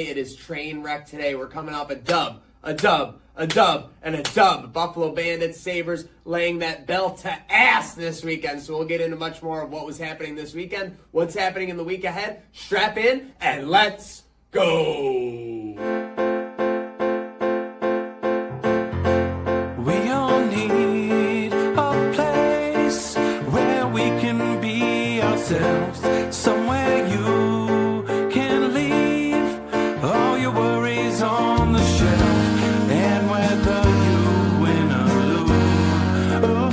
It is Trainwreck today. We're coming off a dub, and a dub. Buffalo Bandits, Sabres laying that bell to ass this weekend. So we'll get into much more of what was happening this weekend, what's happening in the week ahead. Strap in and let's go. We all need a place where we can be ourselves, somewhere you can leave all your worries on the shelf, and whether you win or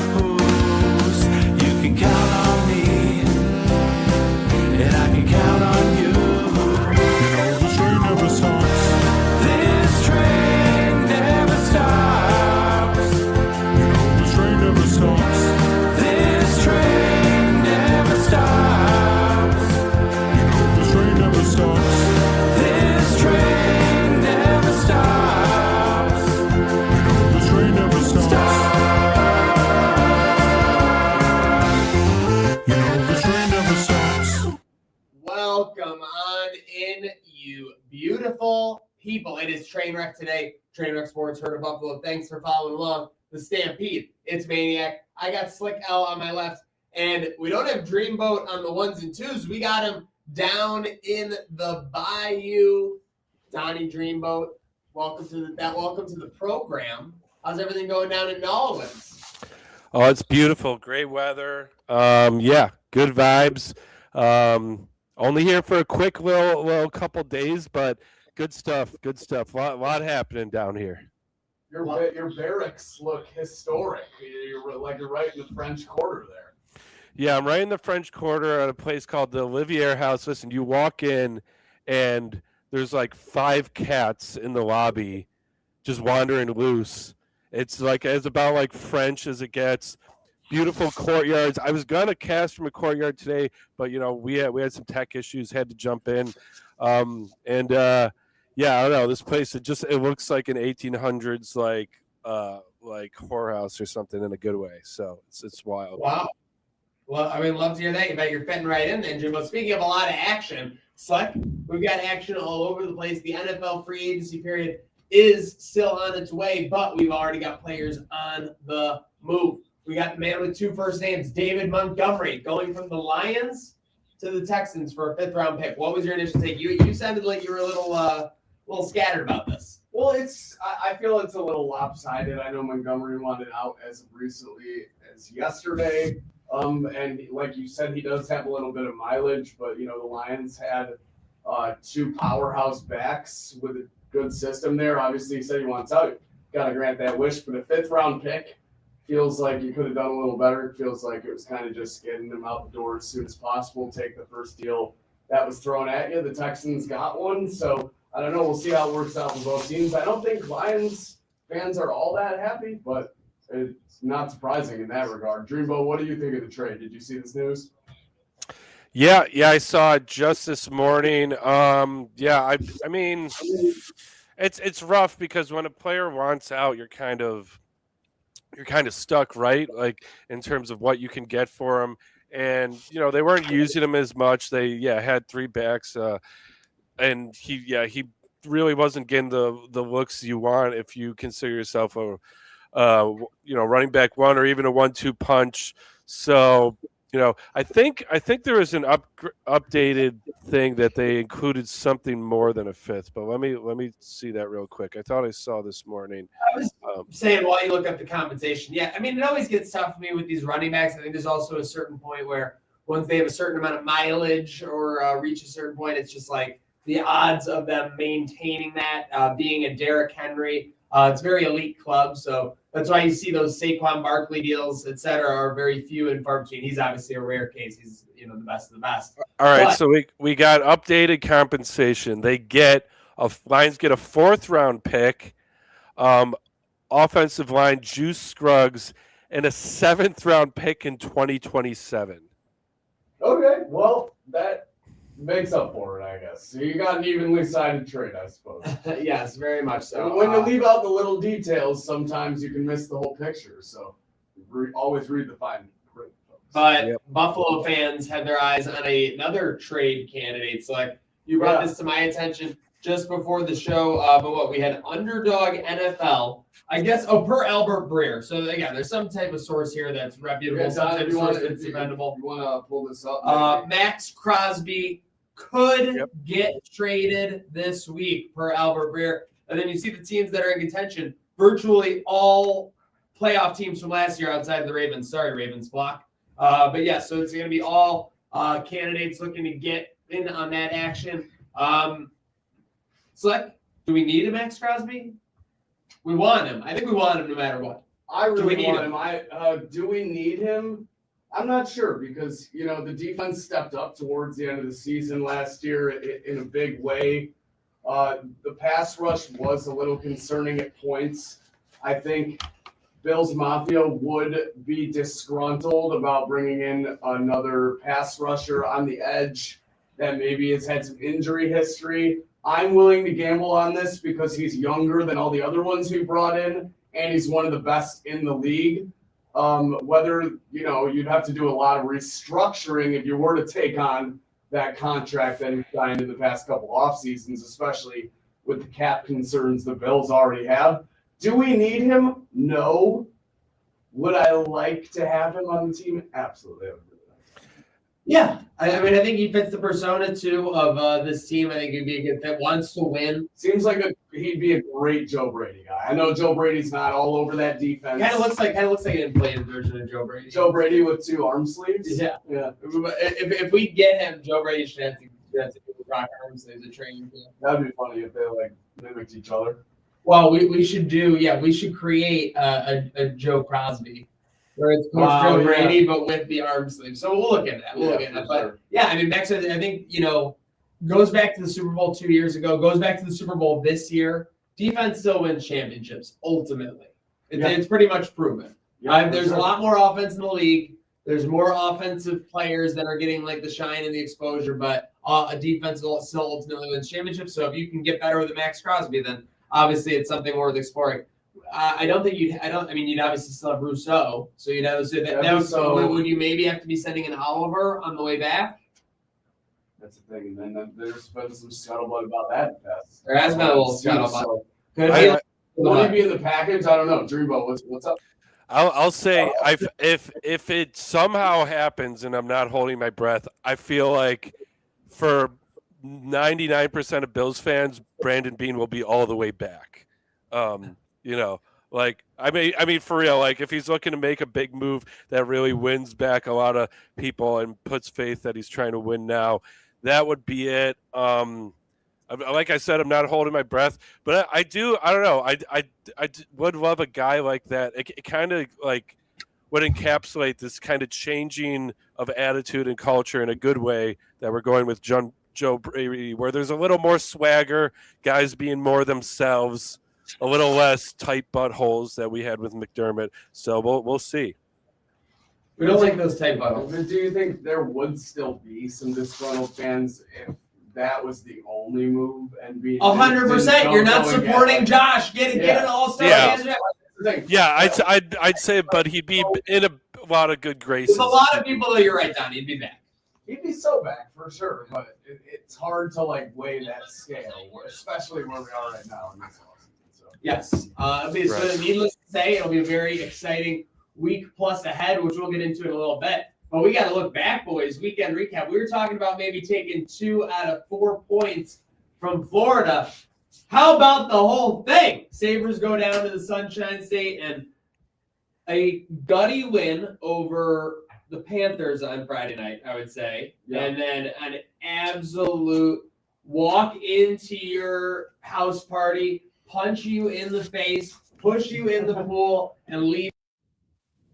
lose, you can count on me, and I can count on you. You know this train never stops. This train never stops. You know this train never stops. This train never stops. You know this train never stops. This train never stops. You know this train never stops. You know this train never stops. Welcome on in, you beautiful people. It is Trainwreck today. Trainwreck Sports, Heard of Buffalo. Thanks for following along. The Stampede. It's Maniac. I got Slick L on my left, and we don't have Dreamboat on the ones and twos. We got him down in the bayou. Donnie Dreamboat, welcome to the program. How's everything going down in New Orleans? Oh, it's beautiful. Great weather. Yeah, good vibes. Only here for a quick little couple days, but good stuff. Good stuff. A lot happening down here. Your barracks look historic. You're right in the French Quarter there. Yeah, I'm right in the French Quarter at a place called the Olivier House. Listen, you walk in and there's like 5 cats in the lobby just wandering loose. It's about like French as it gets. Beautiful courtyards. I was gonna cast from a courtyard today, but we had some tech issues, had to jump in. Yeah, I don't know. This place it looks like an 1800s like whorehouse or something in a good way. So it's wild. Wow. Well, I mean, love to hear that. You bet you're fitting right in there, Jim. But speaking of a lot of action, Slick, we've got action all over the place. The NFL free agency period is still on its way, but we've already got players on the move. We got the man with 2 first names, David Montgomery, going from the Lions to the Texans for a 5th-round pick. What was your initial take? You sounded like you were a little scattered about this. Well, I feel it's a little lopsided. I know Montgomery wanted out as recently as yesterday. And like you said, he does have a little bit of mileage, but the Lions had 2 powerhouse backs with a good system there. Obviously, he said he wants out. Got to grant that wish, but a 5th-round pick feels like you could have done a little better. It feels like it was kind of just getting them out the door as soon as possible. Take the first deal that was thrown at you. The Texans got one, so I don't know. We'll see how it works out for both teams. I don't think Lions fans are all that happy, but it's not surprising in that regard. Dreamboat, what do you think of the trade? Did you see this news? Yeah, I saw it just this morning. I mean, it's rough because when a player wants out, you're kind of stuck, right? Like in terms of what you can get for him. And they weren't using him as much. They had 3 backs, and he really wasn't getting the looks you want if you consider yourself a running back 1 or even a 1-2 punch. So I think there was an updated thing that they included something more than a 5th, but let me see that real quick. I thought I saw this morning. I was saying while you look up the compensation, yeah, I mean, it always gets tough for me with these running backs. I think there's also a certain point where once they have a certain amount of mileage or reach a certain point, it's just like the odds of them maintaining that, being a Derrick Henry, it's a very elite club, so that's why you see those Saquon Barkley deals, et cetera, are very few and far between. He's obviously a rare case. He's the best of the best. All right, so we got updated compensation. Lions get a 4th-round pick, offensive line Juice Scruggs, and a 7th-round pick in 2027. Okay, well that makes up for it, I guess. So you got an evenly sided trade, I suppose. Yes, very much so. And when you leave out the little details, sometimes you can miss the whole picture. So always read the fine print. But Buffalo fans had their eyes on another trade candidate. So, you brought this to my attention. just before the show, but what we had Underdog NFL. I guess per Albert Breer. So again, there's some type of source here that's reputable, Yeah, some Don, type if of you source wanna- that's if you- dependable. You want to pull this up? Max Crosby could Yep. get traded this week per Albert Breer. And then you see the teams that are in contention, virtually all playoff teams from last year outside of the Ravens. Sorry, Ravens flock. But yeah, so it's going to be all candidates looking to get in on that action. Slick, do we need a Max Crosby? We want him. I think we want him no matter what. I Do we really need want him? him. Do we need him? I'm not sure because the defense stepped up towards the end of the season last year in a big way. The pass rush was a little concerning at points. I think Bills Mafia would be disgruntled about bringing in another pass rusher on the edge that maybe has had some injury history. I'm willing to gamble on this because he's younger than all the other ones we brought in, and he's one of the best in the league. Whether, you'd have to do a lot of restructuring if you were to take on that contract that he signed in the past couple off seasons, especially with the cap concerns the Bills already have. Do we need him? No. Would I like to have him on the team? Absolutely. Yeah, I mean, I think he fits the persona too of this team. I think he'd be a good fit. Wants to win. Seems like he'd be a great Joe Brady guy. I know Joe Brady's not all over that defense. Kind of looks like an inflated version of Joe Brady. Joe Brady with 2 arm sleeves. Yeah. Yeah. If we get him, Joe Brady should have to rock arm sleeves at training camp. That'd be funny if they mimicked each other. Well, we should create a Joe Crosby. Where it's Coach Joe Brady, but with the arm sleeve. So we'll look at that. We'll look at that. But sure. yeah, I mean, Max, I think, goes back to the Super Bowl 2 years ago, goes back to the Super Bowl this year. Defense still wins championships, ultimately. It's pretty much proven. There's a lot more offense in the league. There's more offensive players that are getting like the shine and the exposure, but a defense will still ultimately wins championships. So if you can get better with a Max Crosby, then obviously it's something worth exploring. You'd obviously still have Rousseau. So you'd have would you maybe have to be sending an Oliver on the way back? That's the thing. And then there's been some scuttlebutt about that. There has been a little scuttlebutt. Would he be in the package? I don't know. Dreamboat, what's up? I'll say if it somehow happens and I'm not holding my breath, I feel like for 99% of Bills fans, Brandon Beane will be all the way back. I mean, for real, like if he's looking to make a big move that really wins back a lot of people and puts faith that he's trying to win now, that would be it. Like I said, I'm not holding my breath, but I don't know. I would love a guy like that. It kind of like would encapsulate this kind of changing of attitude and culture in a good way that we're going with Joe Brady, where there's a little more swagger, guys being more themselves, a little less tight buttholes that we had with McDermott. So we'll see. We don't like those tight buttholes. But do you think there would still be some disgruntled fans if that was the only move and be 100%? You're not supporting Josh. Get an all-star. Yeah, I'd say, but he'd be in a lot of good graces. There's a lot of people that you're right, Don. He'd be back. He'd be so back for sure, but it's hard to weigh that scale, especially where we are right now in this offseason. So. Yes. So needless to say, it'll be a very exciting week plus ahead, which we'll get into in a little bit. But we got to look back, boys. Weekend recap. We were talking about maybe taking 2 out of 4 points from Florida. How about the whole thing? Sabres go down to the Sunshine State and a gutty win over the Panthers on Friday night, I would say. Yeah. And then an absolute walk into your house party, punch you in the face, push you in the pool, and leave.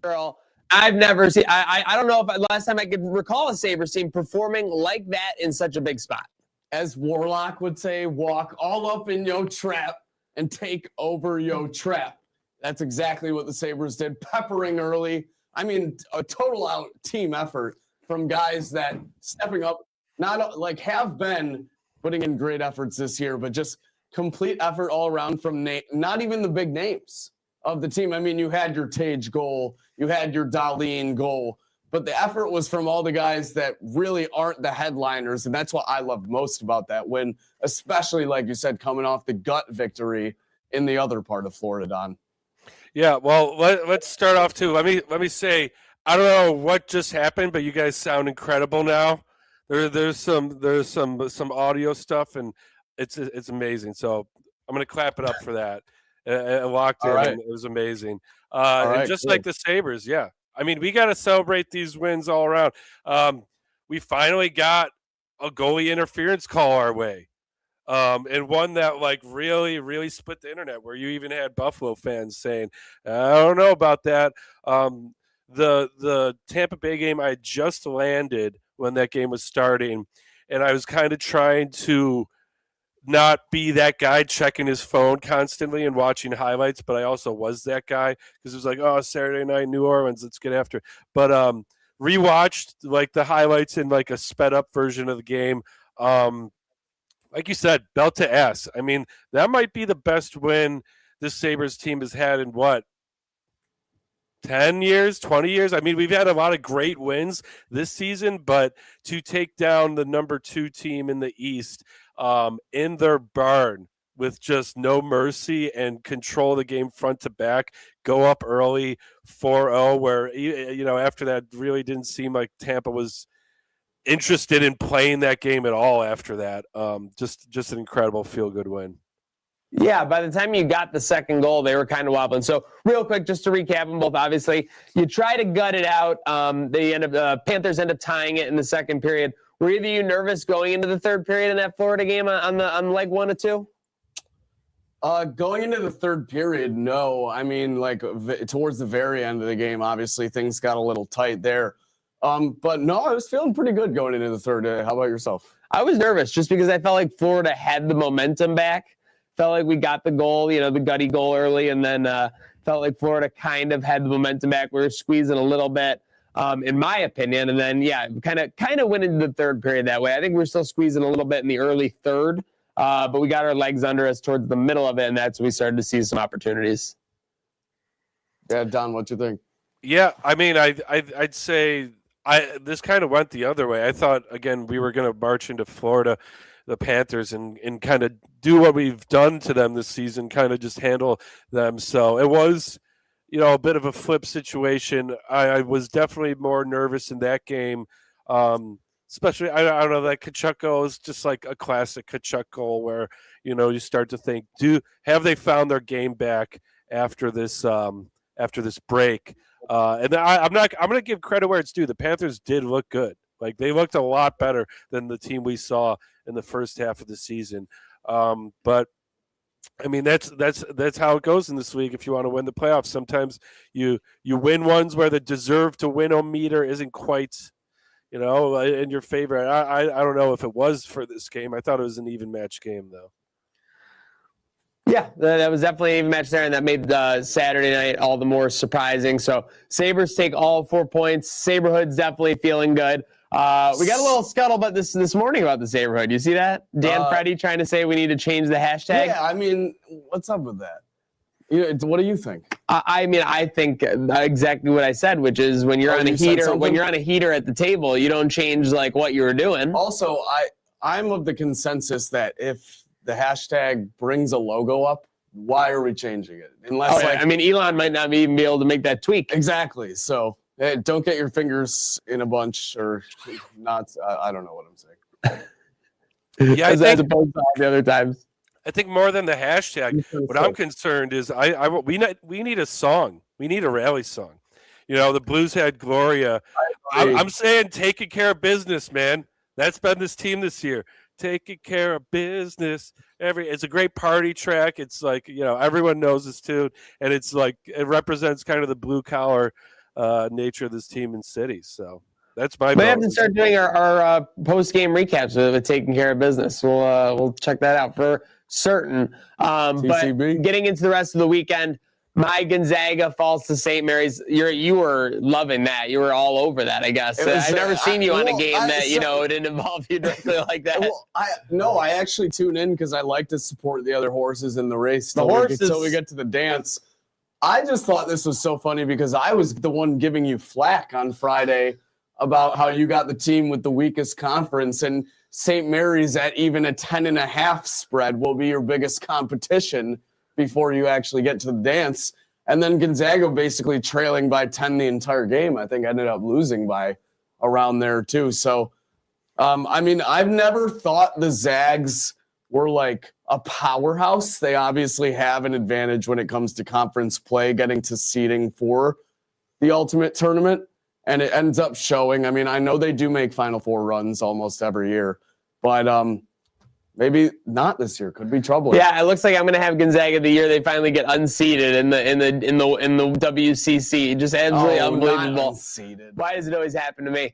Girl, I've never seen. I don't know if last time I could recall a Sabres team performing like that in such a big spot. As Warlock would say, walk all up in yo trap and take over yo trap. That's exactly what the Sabres did, peppering early. I mean, a total out team effort from guys that stepping up, not have been putting in great efforts this year, but just complete effort all around from not even the big names of the team. I mean, you had your Tage goal, you had your Darlene goal, but the effort was from all the guys that really aren't the headliners, and that's what I loved most about that win, especially, like you said, coming off the gut victory in the other part of Florida, Don. Yeah, well, let's start off too. Let me say, I don't know what just happened, but you guys sound incredible now. There's some audio stuff, and it's amazing. So I'm gonna clap it up for that. It locked in. All right. And it was amazing. right, and just cool. like the Sabres, yeah. I mean, we got to celebrate these wins all around. We finally got a goalie interference call our way. And one that like really, really split the internet, where you even had Buffalo fans saying, I don't know about that. The Tampa Bay game, I just landed when that game was starting, and I was kind of trying to not be that guy checking his phone constantly and watching highlights, but I also was that guy because it was like, oh, Saturday night, New Orleans, let's get after it. But rewatched like the highlights in like a sped up version of the game. Like you said, belt to ass. I mean, that might be the best win this Sabres team has had in what, 10 years, 20 years? I mean, we've had a lot of great wins this season, but to take down the number 2 team in the East in their barn with just no mercy and control the game front to back, go up early 4-0, where, you know, after that really didn't seem like Tampa was interested in playing that game at all after that. Just an incredible feel-good win. Yeah, by the time you got the second goal, they were kind of wobbling. So real quick, just to recap them both, obviously, you try to gut it out. Panthers end up tying it in the second period. Were either you nervous going into the third period in that Florida game on leg 1 or 2? Going into the third period, no. I mean, like towards the very end of the game, obviously things got a little tight there. But no, I was feeling pretty good going into the third. How about yourself? I was nervous just because I felt like Florida had the momentum back. Felt like we got the goal, you know, the gutty goal early, and then felt like Florida kind of had the momentum back. We were squeezing a little bit, in my opinion, and then kind of went into the third period that way. I think we were still squeezing a little bit in the early third, but we got our legs under us towards the middle of it, and that's when we started to see some opportunities. Yeah, Don, what you think? Yeah, I mean, I'd say this kind of went the other way. I thought, again, we were going to march into Florida, the Panthers, and kind of do what we've done to them this season, kind of just handle them. So it was, you know, a bit of a flip situation. I was definitely more nervous in that game, especially, I don't know, that Tkachuk goal is just like a classic Tkachuk goal where, you know, you start to think, have they found their game back after this break? And I'm going to give credit where it's due. The Panthers did look good. Like, they looked a lot better than the team we saw in the first half of the season. But I mean, that's how it goes in this league. If you want to win the playoffs, sometimes you win ones where the deserve to win meter isn't quite, you know, in your favor. I don't know if it was for this game. I thought it was an even match game, though. Yeah, that was definitely a match there, and that made Saturday night all the more surprising. So Sabres take all 4 points. Saberhood's definitely feeling good. We got a little scuttlebutt this morning about the Saberhood. You see that? Dan Freddy trying to say we need to change the hashtag. Yeah, I mean, what's up with that? What do you think? I mean, I think exactly what I said, which is when you're on a heater, when you're on a heater at the table, you don't change like what you were doing. Also, I'm of the consensus that if the hashtag brings a logo up, why are we changing it? Unless, I mean, Elon might not even be able to make that tweak. Exactly. So don't get your fingers in a bunch or not. I don't know what I'm saying. Yeah, as opposed to all the other times. I think more than the hashtag, what I'm concerned is we need a song. We need a rally song. You know, the Blues had Gloria. I'm saying taking care of business, man. That's been this team this year. Taking care of business. It's a great party track. It's like, you know, everyone knows this tune, and it's like it represents kind of the blue collar nature of this team in city. So that's my. We have to start doing our post game recaps with taking care of business. We'll check that out for certain. But getting into the rest of the weekend, my Gonzaga falls to St. Mary's. You were loving that. You were all over that, I guess. I've never seen you on a game that didn't involve you directly like that. I actually tune in because I like to support the other horses in the race. The horses, so we get to the dance. I just thought this was so funny because I was the one giving you flack on Friday about how you got the team with the weakest conference, and St. Mary's at even a 10.5 spread will be your biggest competition before you actually get to the dance. And then Gonzaga basically trailing by 10 the entire game. I think ended up losing by around there too. So, I mean, I've never thought the Zags were like a powerhouse. They obviously have an advantage when it comes to conference play, getting to seeding for the ultimate tournament. And it ends up showing. I mean, I know they do make Final Four runs almost every year, but maybe not this year. Could be trouble. Yeah, it looks like I'm going to have Gonzaga the year they finally get unseated in the WCC. Just absolutely unbelievable. Why does it always happen to me?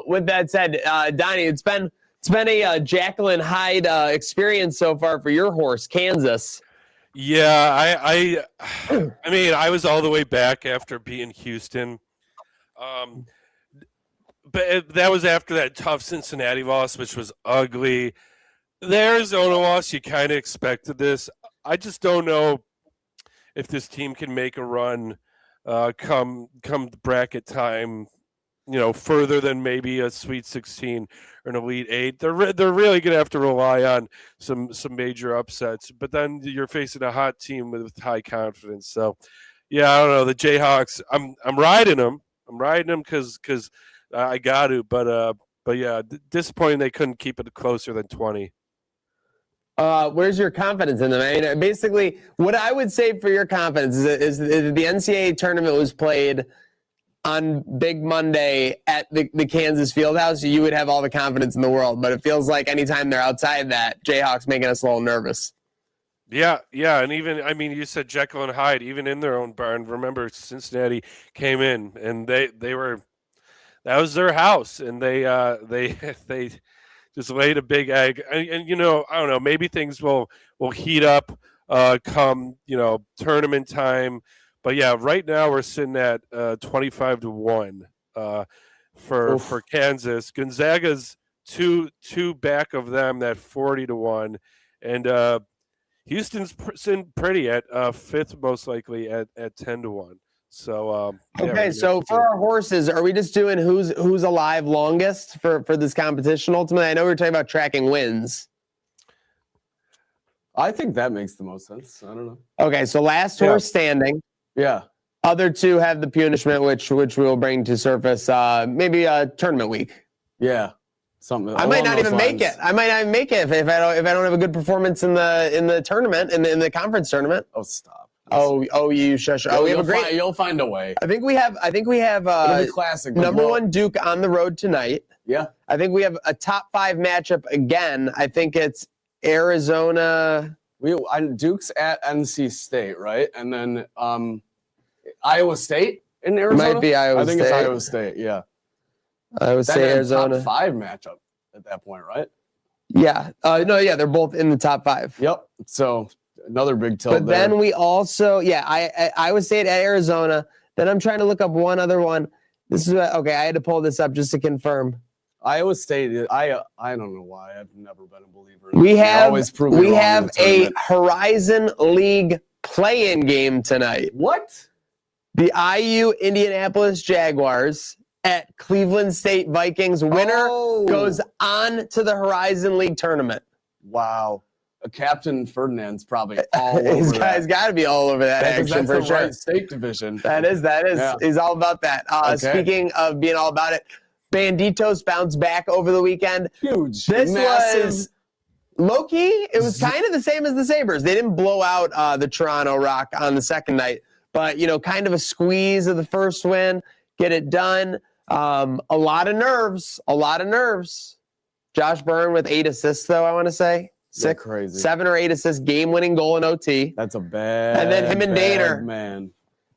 With that said, Donnie, it's been a Jacqueline Hyde experience so far for your horse, Kansas. Yeah, I mean, I was all the way back after beating Houston. But that was after that tough Cincinnati loss, which was ugly. The Arizona loss, you kind of expected this. I just don't know if this team can make a run come bracket time, further than maybe a Sweet 16 or an Elite 8. They're really going to have to rely on some major upsets. But then you're facing a hot team with high confidence. So, yeah, I don't know. The Jayhawks, I'm riding them. I'm riding them because I got to. But yeah, disappointing they couldn't keep it closer than 20. Where's your confidence in them? I mean, basically, what I would say for your confidence is the NCAA tournament was played on Big Monday at the Kansas Fieldhouse. You would have all the confidence in the world, but it feels like anytime they're outside that, Jayhawks making us a little nervous. Yeah, and even, I mean, you said Jekyll and Hyde, even in their own barn. Remember, Cincinnati came in, and they were, that was their house, and they just laid a big egg. And I don't know, maybe things will heat up come, tournament time. But yeah, right now we're sitting at 25-1 for Kansas. Gonzaga's two back of them at 40-1, and Houston's sitting pretty at fifth, most likely at 10-1. So okay, so for our horses, are we just doing who's alive longest for this competition? Ultimately, I know we were talking about tracking wins. I think that makes the most sense. I don't know. Okay, so last horse standing. Yeah. Other two have the punishment, which we'll bring to surface maybe tournament week. Yeah. Something. I might not even make it. I might not even make it if I don't have a good performance in the tournament in the conference tournament. Oh, stop. Oh, you shush. Oh, we have a great. You'll find a way. I think we have classic. Number one Duke on the road tonight. Yeah. I think we have a top 5 matchup again. I think it's Arizona. Duke's at NC State, right? And then Iowa State in Arizona. Might be Iowa State. I think it's Iowa State. Yeah. Iowa State, Arizona. Top 5 matchup at that point, right? Yeah. No. Yeah, they're both in the top 5. Yep. So another big tilt. But then we also, Iowa State at Arizona. Then I'm trying to look up one other one. This is okay. I had to pull this up just to confirm. Iowa State. I don't know why. I've never been a believer. We have a Horizon League play-in game tonight. What? The IU Indianapolis Jaguars at Cleveland State Vikings. Winner goes on to the Horizon League tournament. Wow. Captain Ferdinand's probably all over His guy's got to be all over that action for sure. Right state division. That is. Yeah. He's all about that. Okay. Speaking of being all about it, Banditos bounced back over the weekend. Huge. This massive. Was low-key. It was kind of the same as the Sabres. They didn't blow out the Toronto Rock on the second night, but, kind of a squeeze of the first win, get it done. A lot of nerves. Josh Byrne with 8 assists, though, I want to say. Crazy. 7 or 8 assists, game-winning goal in OT. That's a bad. And then him and Dater. Man.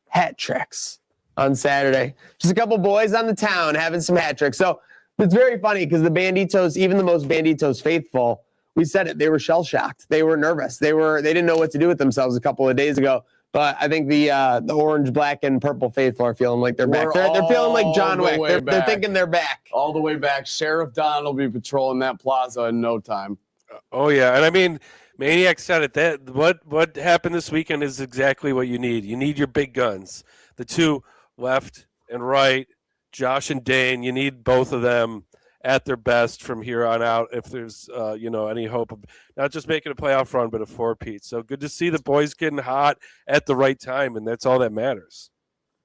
Hat tricks on Saturday. Just a couple boys on the town having some hat tricks. So it's very funny because the Banditos, even the most Banditos faithful, we said it, they were shell-shocked. They were nervous. They didn't know what to do with themselves a couple of days ago. But I think the orange, black, and purple faithful are feeling like they're back. They're feeling like John Wick. They're thinking they're back. All the way back. Sheriff Don will be patrolling that plaza in no time. Oh, yeah. And I mean, Maniac said it. That what happened this weekend is exactly what you need. You need your big guns, the two left and right, Josh and Dane. You need both of them at their best from here on out. If there's any hope of not just making a playoff run, but a four-peat. So good to see the boys getting hot at the right time, and that's all that matters.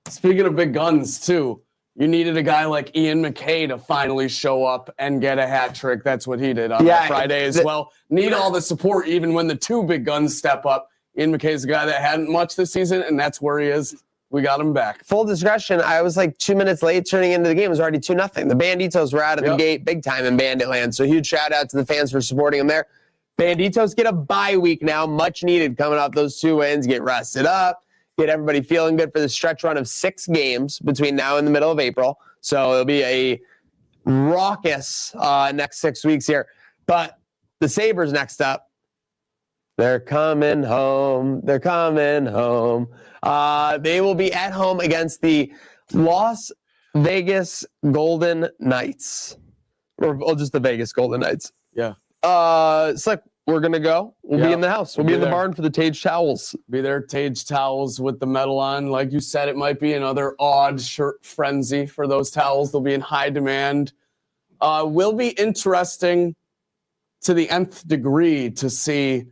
Speaking of big guns, too, you needed a guy like Ian McKay to finally show up and get a hat trick. That's what he did on that Friday as well. Need all the support, even when the two big guns step up. Ian McKay's a guy that hadn't much this season, and that's where he is. We got him back. Full discretion, I was like 2 minutes late turning into the game. It was already 2-0. The Banditos were out of the gate big time in Bandit land. So huge shout out to the fans for supporting them there. Banditos get a bye week now, much needed coming off those 2 wins. Get rested up, get everybody feeling good for the stretch run of 6 games between now and the middle of April. So it'll be a raucous next 6 weeks here. But the Sabres next up. They're coming home. They're coming home. They will be at home against the Las Vegas Golden Knights. Or just the Vegas Golden Knights. Yeah. Slick, we're going to go. We'll be in the house. We'll be in the barn for the Tage towels. Be there, Tage towels with the metal on. Like you said, it might be another odd shirt frenzy for those towels. They'll be in high demand. Will be interesting to the nth degree to see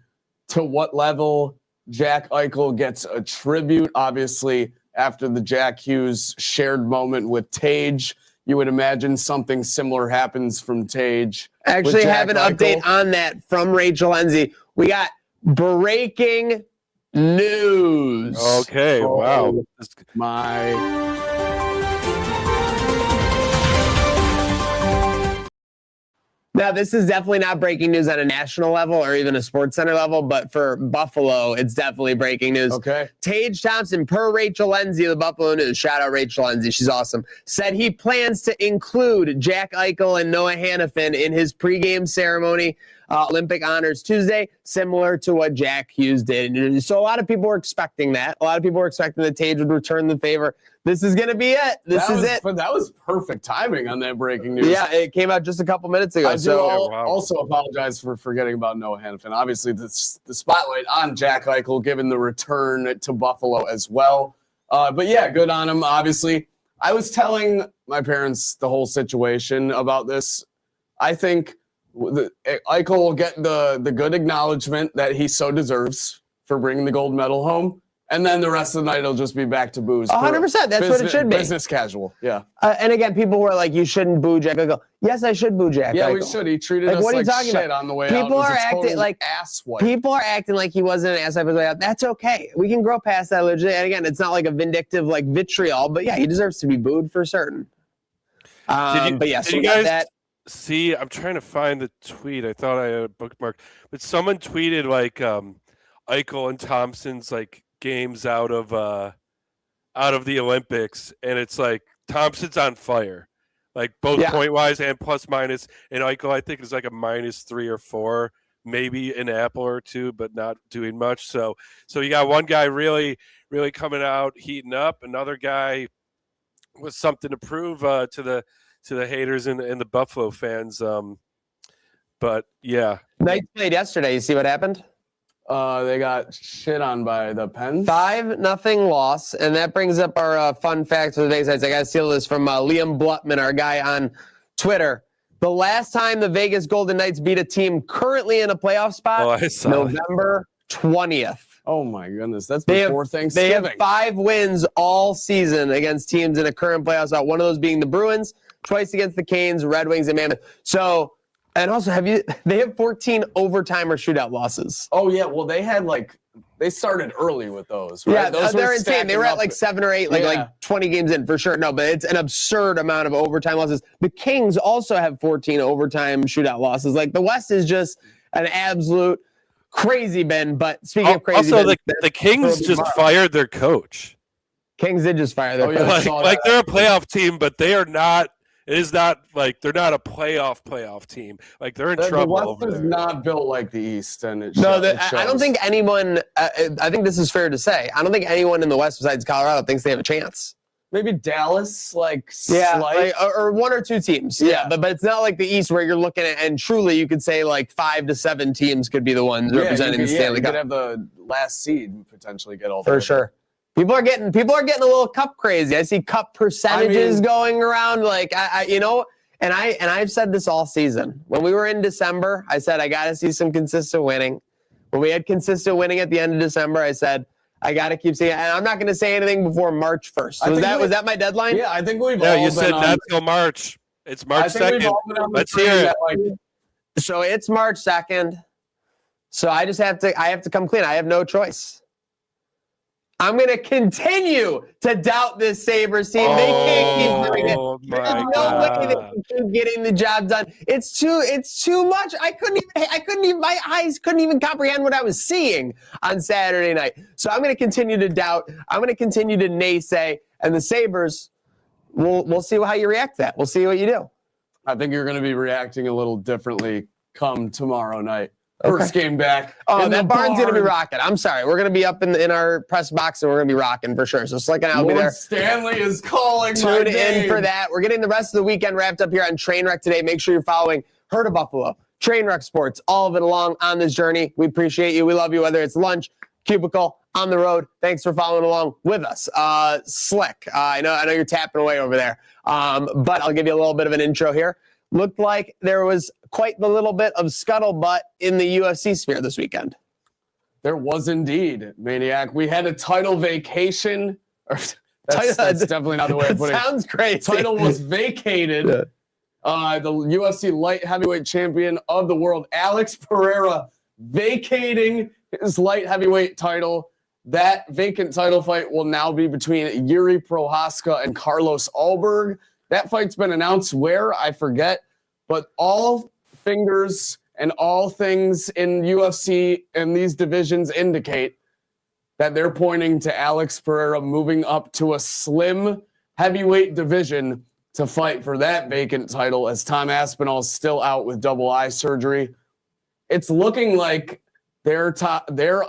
to what level Jack Eichel gets a tribute. Obviously, after the Jack Hughes shared moment with Tage, you would imagine something similar happens from Tage. Actually, have an update on that from Rachel Enzi. We got breaking news. Okay, wow. Now, this is definitely not breaking news on a national level or even a Sports Center level, but for Buffalo, it's definitely breaking news. Okay. Tage Thompson, per Rachel Enzi of the Buffalo News, shout out Rachel Enzi, she's awesome, said he plans to include Jack Eichel and Noah Hannafin in his pregame ceremony, Olympic honors Tuesday, similar to what Jack Hughes did. So a lot of people were expecting that. A lot of people were expecting that Tage would return the favor. This is going to be it. This is it. But that was perfect timing on that breaking news. Yeah, it came out just a couple minutes ago. I do also apologize for forgetting about Noah Hannafin. Obviously, the spotlight on Jack Eichel, given the return to Buffalo as well. But yeah, good on him, obviously. I was telling my parents the whole situation about this. I think Eichel will get the good acknowledgement that he so deserves for bringing the gold medal home. And then the rest of the night, it'll just be back to booze. 100%. That's what it should be. Business casual. Yeah. And again, people were like, you shouldn't boo Jack Eichel. Yes, I should boo Jack Eichel. Yeah, we should. He treated us like shit on the way out. People are acting like asswipe. People are acting like he wasn't an asswipe on the way out. That's okay. We can grow past that legit. And again, it's not like a vindictive like vitriol, but yeah, he deserves to be booed for certain. But yeah, so you guys that. See, I'm trying to find the tweet. I thought I had a bookmark, but someone tweeted like Eichel and Thompson's like games out of the Olympics, and it's like Thompson's on fire, like both point wise and plus minus, and Eichel I think is like a -3 or 4, maybe an apple or two, but not doing much. So you got one guy really coming out, heating up, another guy with something to prove to the haters and the Buffalo fans. But yeah, Knights played yesterday. You see what happened? They got shit on by the Pens. 5-0 loss, and that brings up our fun fact for the Vegas Knights. I got to steal this from Liam Blutman, our guy on Twitter. The last time the Vegas Golden Knights beat a team currently in a playoff spot, November 20th. Oh my goodness, that's before Thanksgiving. They have 5 wins all season against teams in a current playoff spot. One of those being the Bruins, twice against the Canes, Red Wings, and Mammoth. So. And also, they have 14 overtime or shootout losses. Oh, yeah. Well, they started early with those, right? Yeah, those they're insane. They were at like 7 or 8, like 20 games in for sure. No, but it's an absurd amount of overtime losses. The Kings also have 14 overtime shootout losses. Like, the West is just an absolute crazy bin. But speaking of crazy also, the Kings just fired their coach. Kings did just fire their coach. Like they're a playoff team, but they are not. It is not like they're not a playoff team. Like they're in trouble. The West is not built like the East, and it I don't think anyone. I think this is fair to say. I don't think anyone in the West besides Colorado thinks they have a chance. Maybe Dallas, like Yeah, slight. or one or two teams. Yeah, Yeah. but it's not like the East where you're looking at, and truly you could say like 5 to 7 teams could be the ones representing the Stanley you Cup. could have the last seed potentially get all the For way sure. People are getting a little cup crazy. I see cup percentages going around. Like and I've said this all season. When we were in December, I said I got to see some consistent winning. When we had consistent winning at the end of December, I said I got to keep seeing it. And I'm not going to say anything before March 1st. Was that my deadline? Yeah, I think we've Yeah, all you been said on, not till March. It's March I think we've 2nd. all been on the Let's train hear it. that, like, So it's March 2nd. So I have to come clean. I have no choice. I'm going to continue to doubt this Sabres team. They can't keep doing it. Oh, There's my no way they God. can keep getting the job done. It's too much. I couldn't even, my eyes couldn't even comprehend what I was seeing on Saturday night. So I'm going to continue to doubt. I'm going to continue to naysay. And the Sabres, we'll see how you react to that. We'll see what you do. I think you're going to be reacting a little differently come tomorrow night. First game back. Oh, in that the barn's going to be barn. rocking. I'm sorry. We're going to be up in our press box, and we're going to be rocking for sure. So Slick and I will be Lord there. Stanley is calling my Tune in name. for that. We're getting the rest of the weekend wrapped up here on Trainwreck today. Make sure you're following Herd of Buffalo, Trainwreck Sports, all of it along on this journey. We appreciate you. We love you, whether it's lunch, cubicle, on the road. Thanks for following along with us. Slick, I know you're tapping away over there, but I'll give you a little bit of an intro here. Looked like there was quite the little bit of scuttlebutt in the UFC sphere this weekend. There was indeed, Maniac. We had a title vacation. That's definitely not the way of putting it. Sounds crazy. Title was vacated. Yeah. The UFC light heavyweight champion of the world, Alex Pereira, vacating his light heavyweight title. That vacant title fight will now be between Yuri Prohaska and Carlos Ulberg. That fight's been announced where, I forget, but all fingers and all things in UFC and these divisions indicate that they're pointing to Alex Pereira moving up to a slim heavyweight division to fight for that vacant title as Tom Aspinall's still out with double eye surgery. It's looking like they're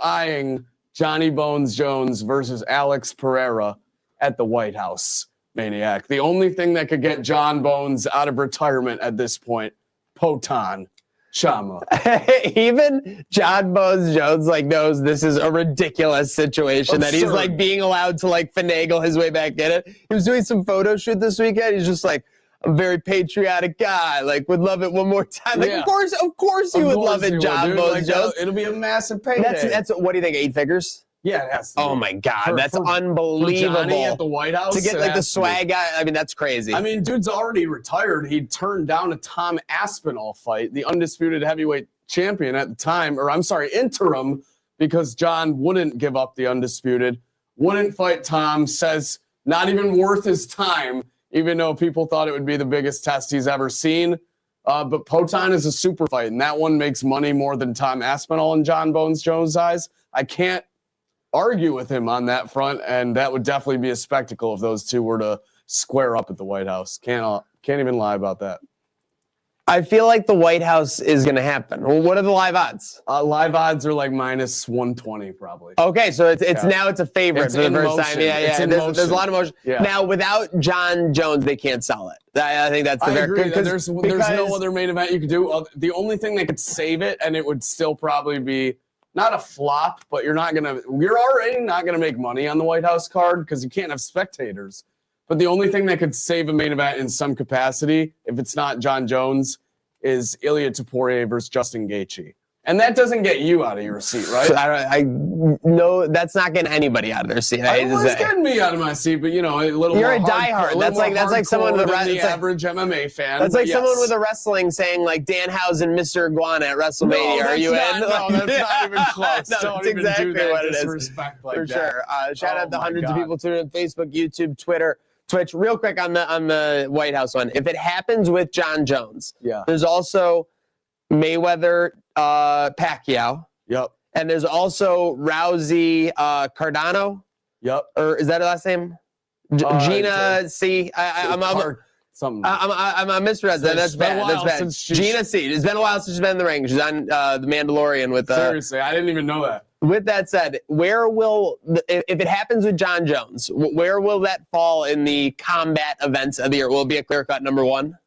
eyeing Johnny Bones Jones versus Alex Pereira at the White House. Maniac. The only thing that could get John Bones out of retirement at this point, Potan Chama. Even John Bones Jones knows this is a ridiculous situation that he's Absurd. being allowed to finagle his way back in it. He was doing some photo shoot this weekend. He's just a very patriotic guy. Would love it one more time. Yeah. Of course you would love it, John Bones Jones. It'll be a massive payday. That's what do you think? 8 figures? Yeah, it has to be. Oh my God, that's for unbelievable. Johnny at the White House to get it the has to be. swag guy. I mean, that's crazy. I mean, dude's already retired. He turned down a Tom Aspinall fight, the undisputed heavyweight champion at the time, or I'm sorry, interim, because John wouldn't give up the undisputed, wouldn't fight Tom, says not even worth his time, even though people thought it would be the biggest test he's ever seen. But Potan is a super fight, and that one makes money more than Tom Aspinall in John Bones Jones' eyes. I can't argue with him on that front, and that would definitely be a spectacle if those two were to square up at the White House. Can't even lie about that. I feel like the White House is going to happen. Well, what are the live odds? Live odds are minus 120 probably. Okay, so it's now it's a favorite It's for the in first motion. time. Yeah. It's in There's a motion. lot of motion. Yeah. Now, without John Jones, they can't sell it. I think that's the I agree. That because there's no other main event you could do. The only thing that could save it, and it would still probably be not a flop, but you're already not gonna make money on the White House card because you can't have spectators. But the only thing that could save a main event in some capacity, if it's not John Jones, is Ilya Topuria versus Justin Gaethje. And that doesn't get you out of your seat, right? I no, that's not getting anybody out of their seat. It's getting me out of my seat, but a little You're more a diehard. That's like someone with the average MMA fan. That's like but someone yes. with a wrestling saying Danhausen, Mr. Iguana at WrestleMania. No, Are you that's in? not- No, that's not even close. No, Don't that's even exactly do that what it is. disrespect like For that. sure. Shout out to my hundreds God. of people tuning in Facebook, YouTube, Twitter, Twitch. Real quick on the White House one. If it happens with John Jones, Yeah. there's also Mayweather, Pacquiao, Yep. and there's also Rousey, Cardano, Yep. or is that her last name? Gina C. Something. I'm misread that. That's It's been a bad. while That's bad. since Gina C. It's been a while since she's been in the ring. She's on The Mandalorian with. Seriously, I didn't even know that. with that said, where will, if it happens with John Jones, where will that fall in the combat events of the year? Will it be a clear-cut number one?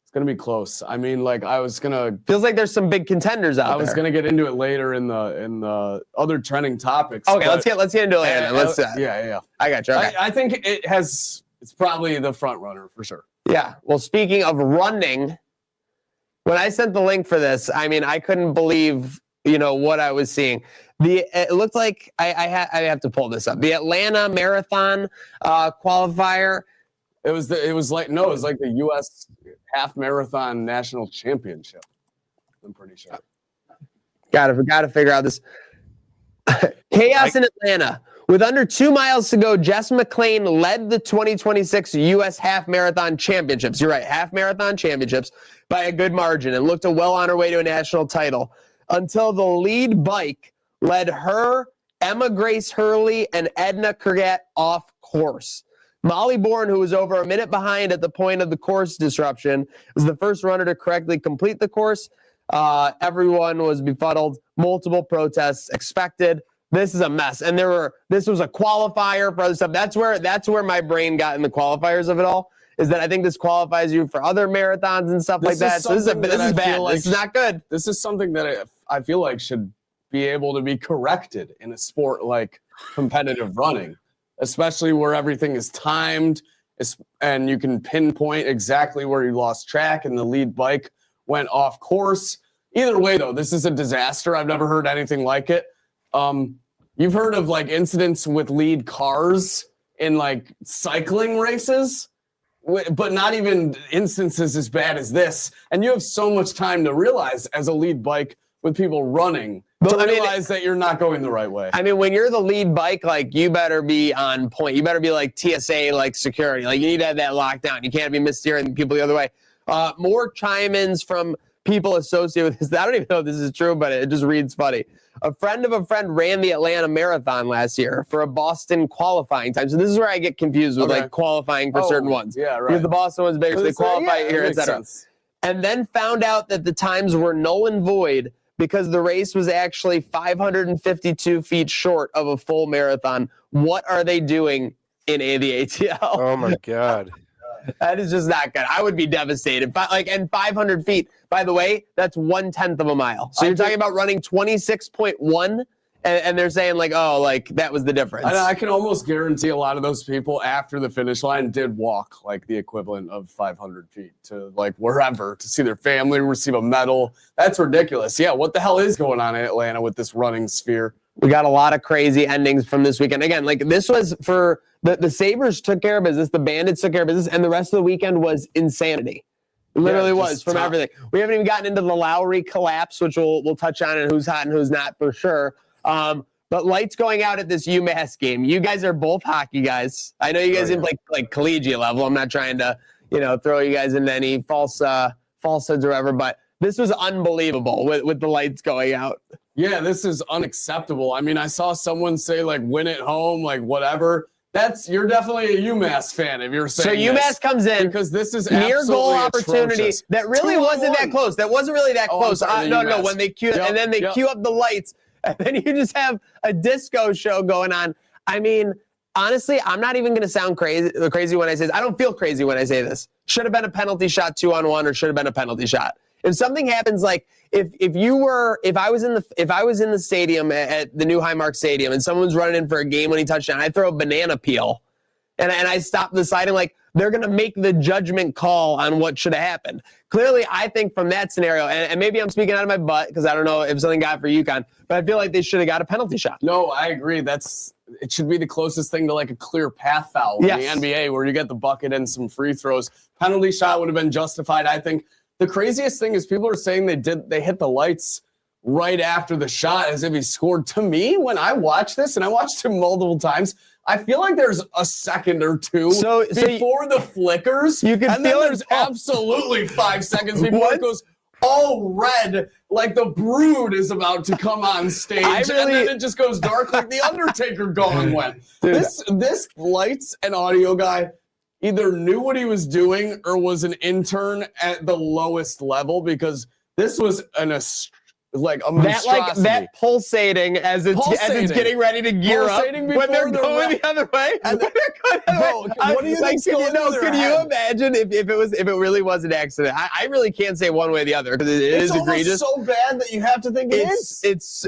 It's going to be close. I mean, like Feels like there's some big contenders out there. I was going to get into it later in the other trending topics. Okay, let's get into it later. Yeah. I got you. Okay. I think it's probably the front runner for sure. Yeah. Well, speaking of running, when I sent the link for this, I mean, I couldn't believe, what I was seeing. It looked like I have to pull this up. The Atlanta Marathon qualifier. It was like the U.S. half marathon national championship. I'm pretty sure. Got to figure out this chaos in Atlanta. With under 2 miles to go, Jess McLean led the 2026 U.S. Half Marathon Championships. You're right, Half Marathon Championships by a good margin and looked well on her way to a national title until the lead bike led her, Emma Grace Hurley, and Edna Kurgat off course. Molly Bourne, who was over a minute behind at the point of the course disruption, was the first runner to correctly complete the course. Everyone was befuddled. Multiple protests expected. This is a mess. And this was a qualifier for other stuff. That's where my brain got in the qualifiers of it all, is that I think this qualifies you for other marathons and stuff like that. So this is bad. This is not good. This is something that I feel like should be able to be corrected in a sport like competitive running, especially where everything is timed and you can pinpoint exactly where you lost track and the lead bike went off course. Either way, though, this is a disaster. I've never heard anything like it. You've heard of like incidents with lead cars in like cycling races, but not even instances as bad as this. And you have so much time to realize as a lead bike with people running to realize that you're not going the right way. I mean, when you're the lead bike, like you better be on point. You better be like TSA, like security. Like you need to have that lockdown. You can't be missteering people the other way. More chime-ins from people associated with this. I don't even know if this is true, but it just reads funny. A friend of a friend ran the Atlanta Marathon last year for a Boston qualifying time. So this is where I get confused with like qualifying for certain ones. Yeah, right. Because the Boston one's bigger, so they qualify here, etc. And then found out that the times were null and void because the race was actually 552 feet short of a full marathon. What are they doing in the ATL? Oh my God. That is just not good. I would be devastated. And 500 feet, by the way, that's 1/10 of a mile. So you're talking about running 26.1, and they're saying that was the difference. I can almost guarantee a lot of those people after the finish line did walk like the equivalent of 500 feet to like wherever to see their family receive a medal. That's ridiculous. Yeah, what the hell is going on in Atlanta with this running sphere? We got a lot of crazy endings from this weekend. Again, like this was for the Sabres took care of business, the Bandits took care of business, and the rest of the weekend was insanity. It literally was from everything. We haven't even gotten into the Lowry collapse, which we'll touch on and who's hot and who's not for sure. But lights going out at this UMass game. You guys are both hockey guys. I know you guys in like collegiate level. I'm not trying to throw you guys into any falsehoods or whatever, but this was unbelievable with the lights going out. Yeah, this is unacceptable. I mean, I saw someone say like win at home, like whatever. You're definitely a UMass fan if you're saying so. UMass comes in because this is near goal opportunity atrocious. That really wasn't that close. That wasn't really that close. No. When they cue and then they cue up the lights, and then you just have a disco show going on. I mean, honestly, I'm not even going to sound crazy when I say this. I don't feel crazy when I say this. Should have been a penalty shot 2-on-1, or should have been a penalty shot. If something happens, like if I was in the stadium at the new Highmark Stadium and someone's running in for a game-winning touchdown, I throw a banana peel and I stop the side and like they're gonna make the judgment call on what should have happened. Clearly, I think from that scenario, and maybe I'm speaking out of my butt because I don't know if something got for UConn, but I feel like they should have got a penalty shot. No, I agree. It should be the closest thing to like a clear path foul in the NBA where you get the bucket and some free throws. Penalty shot would have been justified, I think. The craziest thing is people are saying they hit the lights right after the shot as if he scored. To me, when I watch this, and I watched him multiple times, I feel like there's a second or two before the flickers. You can feel there's absolutely 5 seconds before it goes all red, like the Brood is about to come on stage, and then it just goes dark like the Undertaker gong went. This lights and audio guy either knew what he was doing or was an intern at the lowest level, because this was like a that pulsating as it's getting ready to gear up Pulsating when they're before going the the other way. And When they're going the other Bro, way. what do you think's can you, going through their can you head? imagine if it really was an accident? I really can't say one way or the other because it It's is almost egregious. so bad that you have to think It's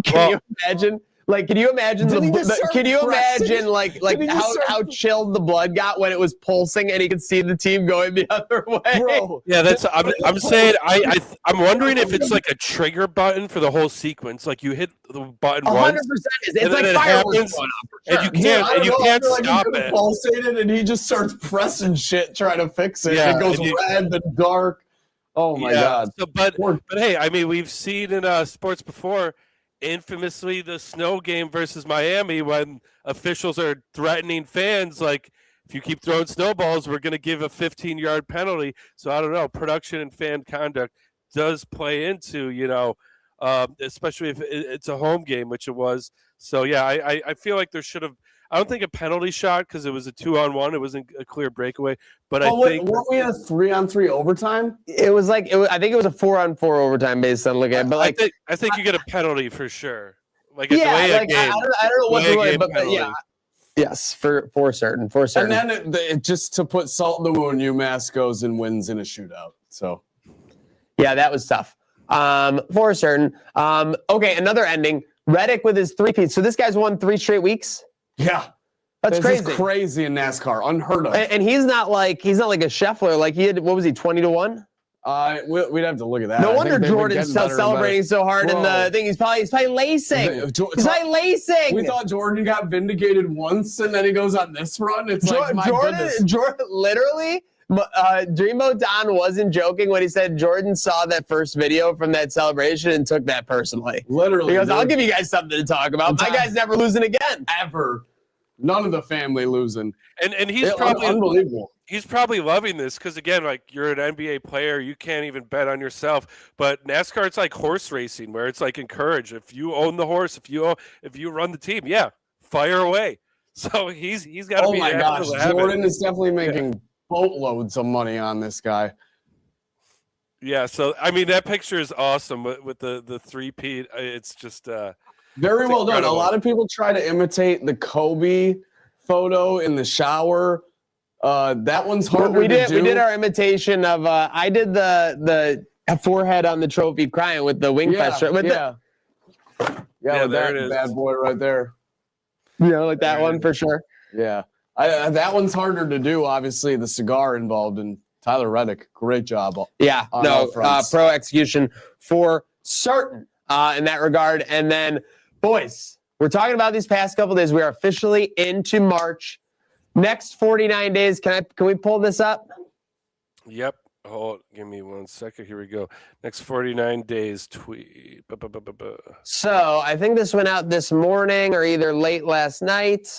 can you imagine? Like, can you imagine Did he just start can you pressing? imagine like Did he just how chilled the blood got when it was pulsing and he could see the team going the other way? Bro, Yeah, I'm saying I'm wondering if it's like a trigger button for the whole sequence. Like you hit the button 100%. once, It's and like then it fireworks happens, going on for and sure. you can't He stop could've it. Pulsated and he just starts pressing shit trying to fix it. Yeah, And it goes and you- red and dark. Oh my god. So, but hey, I mean, we've seen in sports before, infamously the snow game versus Miami, when officials are threatening fans, like, if you keep throwing snowballs, we're going to give a 15-yard penalty. So I don't know. Production and fan conduct does play into, especially if it's a home game, which it was. So yeah, I feel like there should have. I don't think a penalty shot because it was a 2-on-1. It wasn't a clear breakaway. But I think weren't we in a 3-on-3 overtime? It was like I think it was a 4-on-4 overtime based on looking at it. But like I think you get a penalty for sure. Like a yeah, delay like game. I don't know what delay the way, game but penalty. yeah. Yes, for certain. And then it just to put salt in the wound, UMass goes and wins in a shootout. So yeah, that was tough. For certain. Okay, another ending. Reddick with his 3-peat. So this guy's won 3 straight weeks. yeah, That's this crazy. is crazy in NASCAR, unheard of. And he's not like a Scheffler. Like he had, what was he, 20-1? We'd have to look at that. No I wonder think they've been Jordan's getting better and celebrating so hard in the Bro. thing. He's probably lacing. He's probably lacing. We thought Jordan got vindicated once, and then he goes on this run. It's like, my goodness. Jordan, literally, Dreamboat Don wasn't joking when he said Jordan saw that first video from that celebration and took that personally. Literally. He goes, I'll dude. give you guys something to talk about. My guy's never losing again. Ever. None of the family losing. And he's probably unbelievable. He's probably loving this because, again, like, you're an NBA player, you can't even bet on yourself. But NASCAR, it's like horse racing, where it's like encourage. If you own the horse, if you run the team, yeah, fire away. So he's got to be. Oh my gosh, Jordan is definitely making boatloads of money on this guy. Yeah, so I mean that picture is awesome with the 3-peat. It's just very well done. A lot of people try to imitate the Kobe photo in the shower. That one's harder to do. We did our imitation of. I did the forehead on the trophy crying with the wing fest. Yeah, with yeah, with there that it is. bad boy right there. like that one for sure. Yeah, that one's harder to do. Obviously, the cigar involved, and Tyler Reddick, great job. Yeah, on no, all fronts. pro execution for certain in that regard. And then, boys, we're talking about these past couple days. We are officially into March. Next 49 days. Can we pull this up? Yep. Hold. Give me 1 second. Here we go. Next 49 days. Tweet. So I think this went out this morning or either late last night.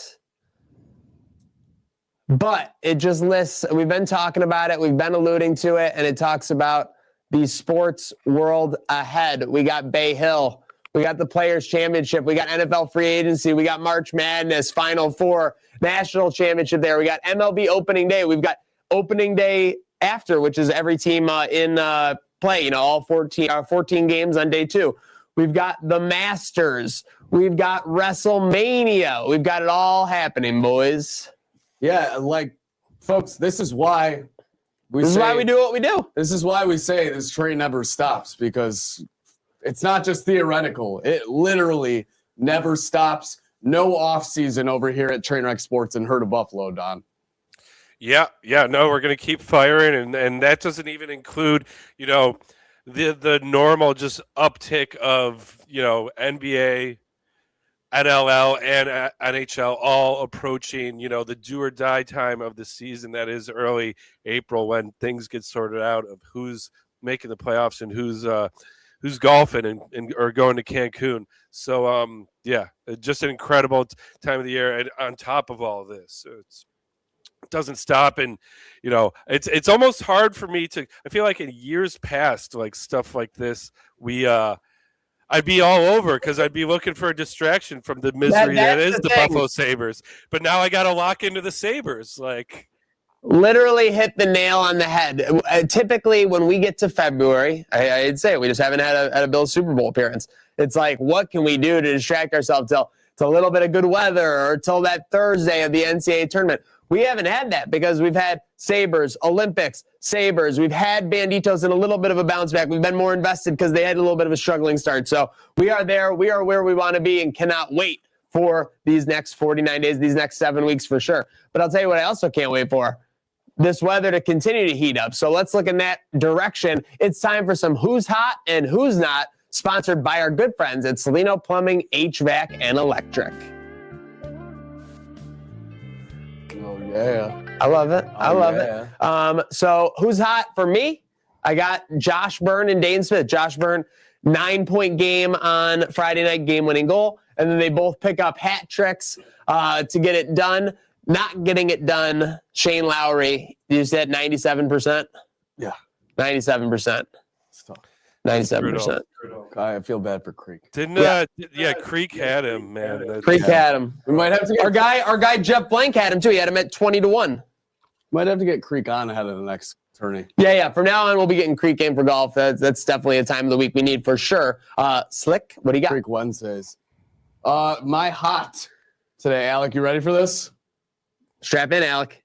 But it just lists, we've been talking about it, we've been alluding to it, and it talks about the sports world ahead. We got Bay Hill, we got the Players Championship, we got NFL free agency, we got March Madness, Final Four, National Championship there, we got MLB opening day, we've got opening day after, which is every team in play, all 14 games on day 2. We've got the Masters, we've got WrestleMania, we've got it all happening, boys. Yeah, like, folks, this is why we do what we do. This is why we say this train never stops, because it's not just theoretical. It literally never stops. No off season over here at Trainwreck Sports and Herd of Buffalo, Don. Yeah, no, we're gonna keep firing, and that doesn't even include, the normal just uptick of NBA, NLL, and NHL all approaching, the do or die time of the season. That is early April, when things get sorted out of who's making the playoffs and who's golfing and or going to Cancun. So just an incredible time of the year. And on top of all of this, it doesn't stop. And it's almost hard for me to, I feel like in years past, like stuff like this, I'd be all over because I'd be looking for a distraction from the misery that is the Buffalo Sabres. But now I got to lock into the Sabres. Like, Literally hit the nail on the head. Typically, when we get to February, I'd say we just haven't had a Bills Super Bowl appearance. It's like, what can we do to distract ourselves till a little bit of good weather or till that Thursday of the NCAA tournament? We haven't had that because we've had Sabres, Olympics, Sabres. We've had Banditos in a little bit of a bounce back. We've been more invested because they had a little bit of a struggling start. So we are there. We are where we want to be and cannot wait for these next 49 days, these next 7 weeks for sure. But I'll tell you what I also can't wait for. This weather to continue to heat up. So let's look in that direction. It's time for some Who's Hot and Who's Not, sponsored by our good friends at Salino Plumbing, HVAC, and Electric. Oh, yeah. I love it. I love yeah. it. So Who's Hot for me? I got Josh Byrne and Dane Smith. Josh Byrne, 9-point game on Friday night, game-winning goal. And then they both pick up hat tricks to get it done. Not getting it done, Shane Lowry, you said 97%? Yeah. 97%. It's tough. 97%. I feel bad for Creek. Creek had him, man. Creek had him. We might have to get Our guy Jeff Blank had him too. He had him at 20-1. Might have to get Creek on ahead of the next tourney. Yeah. From now on, we'll be getting Creek game for golf. That's definitely a time of the week we need for sure. Slick, what do you got? Creek Wednesdays. My hot today, Alec. You ready for this? Strap in, Alec.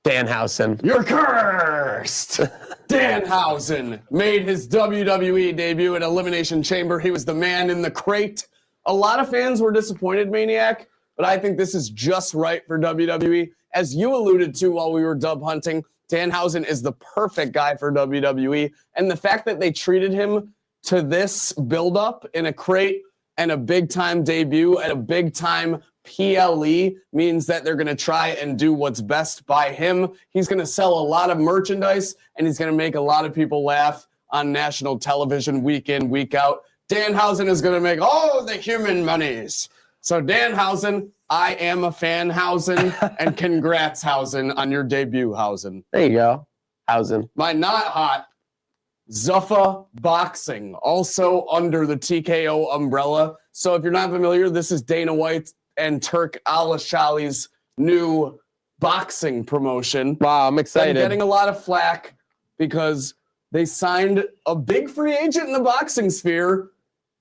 Danhausen. You're cursed. Danhausen made his WWE debut at Elimination Chamber. He was the man in the crate. A lot of fans were disappointed, Maniac, but I think this is just right for WWE. As you alluded to while we were dub hunting, Danhausen is the perfect guy for WWE. And the fact that they treated him to this build-up in a crate and a big-time debut at a big-time PLE means that they're going to try and do what's best by him. He's going to sell a lot of merchandise, and he's going to make a lot of people laugh on national television week in, week out. Danhausen is going to make all the human monies. So Danhausen, I am a fan, Hausen, and congrats, Hausen, on your debut, Hausen. There you go. Hausen. My not hot, Zuffa Boxing, also under the TKO umbrella. So if you're not familiar, this is Dana White and Turk Al-Shali's new boxing promotion. Wow, I'm excited. They're getting a lot of flack because they signed a big free agent in the boxing sphere,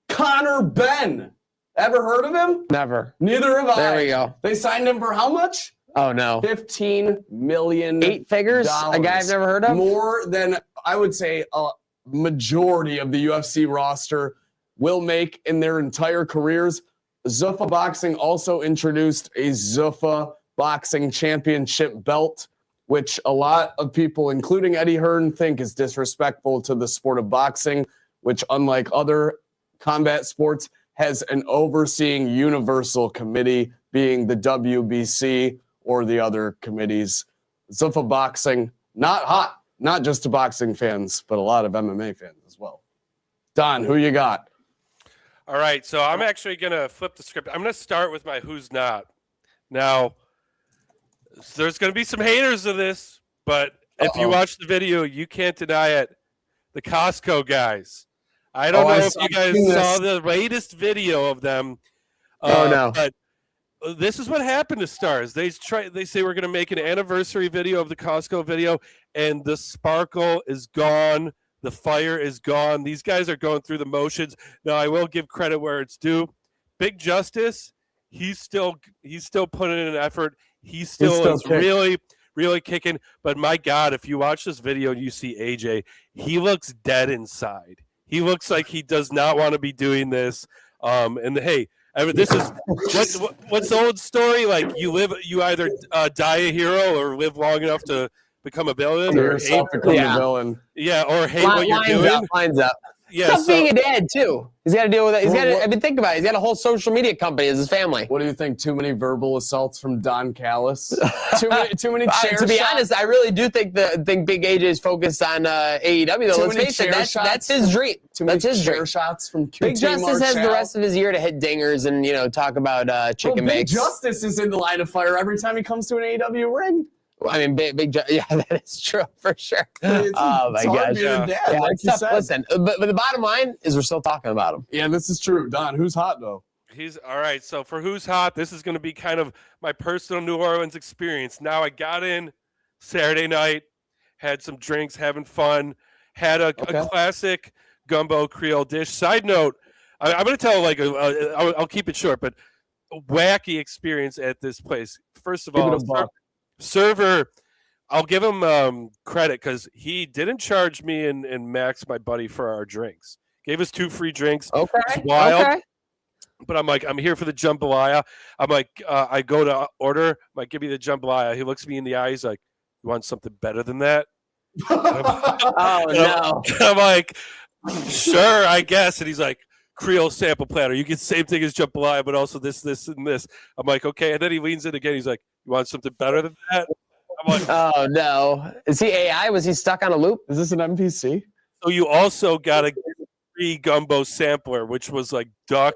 Conor Benn. Ever heard of him? Never. Neither have I. There we go. They signed him for how much? Oh, no. $15 million. 8 figures? A guy I've never heard of? More than, I would say, a majority of the UFC roster will make in their entire careers. Zuffa Boxing also introduced a Zuffa Boxing Championship belt, which a lot of people, including Eddie Hearn, think is disrespectful to the sport of boxing, which, unlike other combat sports, has an overseeing universal committee, being the WBC or the other committees. Zuffa Boxing, not hot, not just to boxing fans, but a lot of MMA fans as well. Don, who you got? All right, so I'm actually going to flip the script. I'm going to start with my Who's Not. Now, there's going to be some haters of this, but if you watch the video, you can't deny it. The Costco guys. I don't know if you guys saw the latest video of them. No. But this is what happened to Stars. They say we're going to make an anniversary video of the Costco video, and the sparkle is gone. The fire is gone. These guys are going through the motions. Now, I will give credit where it's due. Big Justice, he's still putting in an effort. He still is really kicking. But my God, if you watch this video and you see AJ, he looks dead inside. He looks like he does not want to be doing this. Hey, I mean, this is what's the old story? Like you either die a hero or live long enough to become a villain, or hate, become a villain. Yeah, or hate what you're doing. Lines up. Yeah, Tough being a dad too. He's got to deal with it. He's got. I mean, think about it. He's got a whole social media company as his family. What do you think? Too many verbal assaults from Don Callis. Too many chair To be shots? honest, I really do think Big AJ is focused on AEW. Though, Too let's many face it, chair that's shots? his dream. Too many That's his chair dream. shots from QT Big Justice has the Marshall. rest of his year to hit dingers and talk about chicken Big bakes. Justice is in the line of fire every time he comes to an AEW ring. I mean, yeah, that is true for sure. It's Oh my hard gosh. being a dad, Yeah, like it's you tough. said. Listen, but the bottom line is we're still talking about him. Yeah, this is true. Don, who's hot though? He's all right. So for Who's Hot, this is going to be kind of my personal New Orleans experience. Now I got in Saturday night, had some drinks, having fun, had a classic gumbo Creole dish. Side note, I'm going to tell I'll keep it short, but a wacky experience at this place. First of all, server, I'll give him credit because he didn't charge me and Max, my buddy, for our drinks. Gave us 2 free drinks. Okay. It's wild. Okay. But I'm like, I'm here for the jambalaya. I'm like, I go to order. I'm like, give me the jambalaya. He looks me in the eye. He's like, you want something better than that? Oh, no. I'm like, sure, I guess. And he's like, Creole sample platter. You get the same thing as jambalaya, but also this, and this. I'm like, okay. And then he leans in again. He's like, you want something better than that? I'm like, oh, no. Is he AI? Was he stuck on a loop? Is this an NPC? So you also got a free gumbo sampler, which was like duck,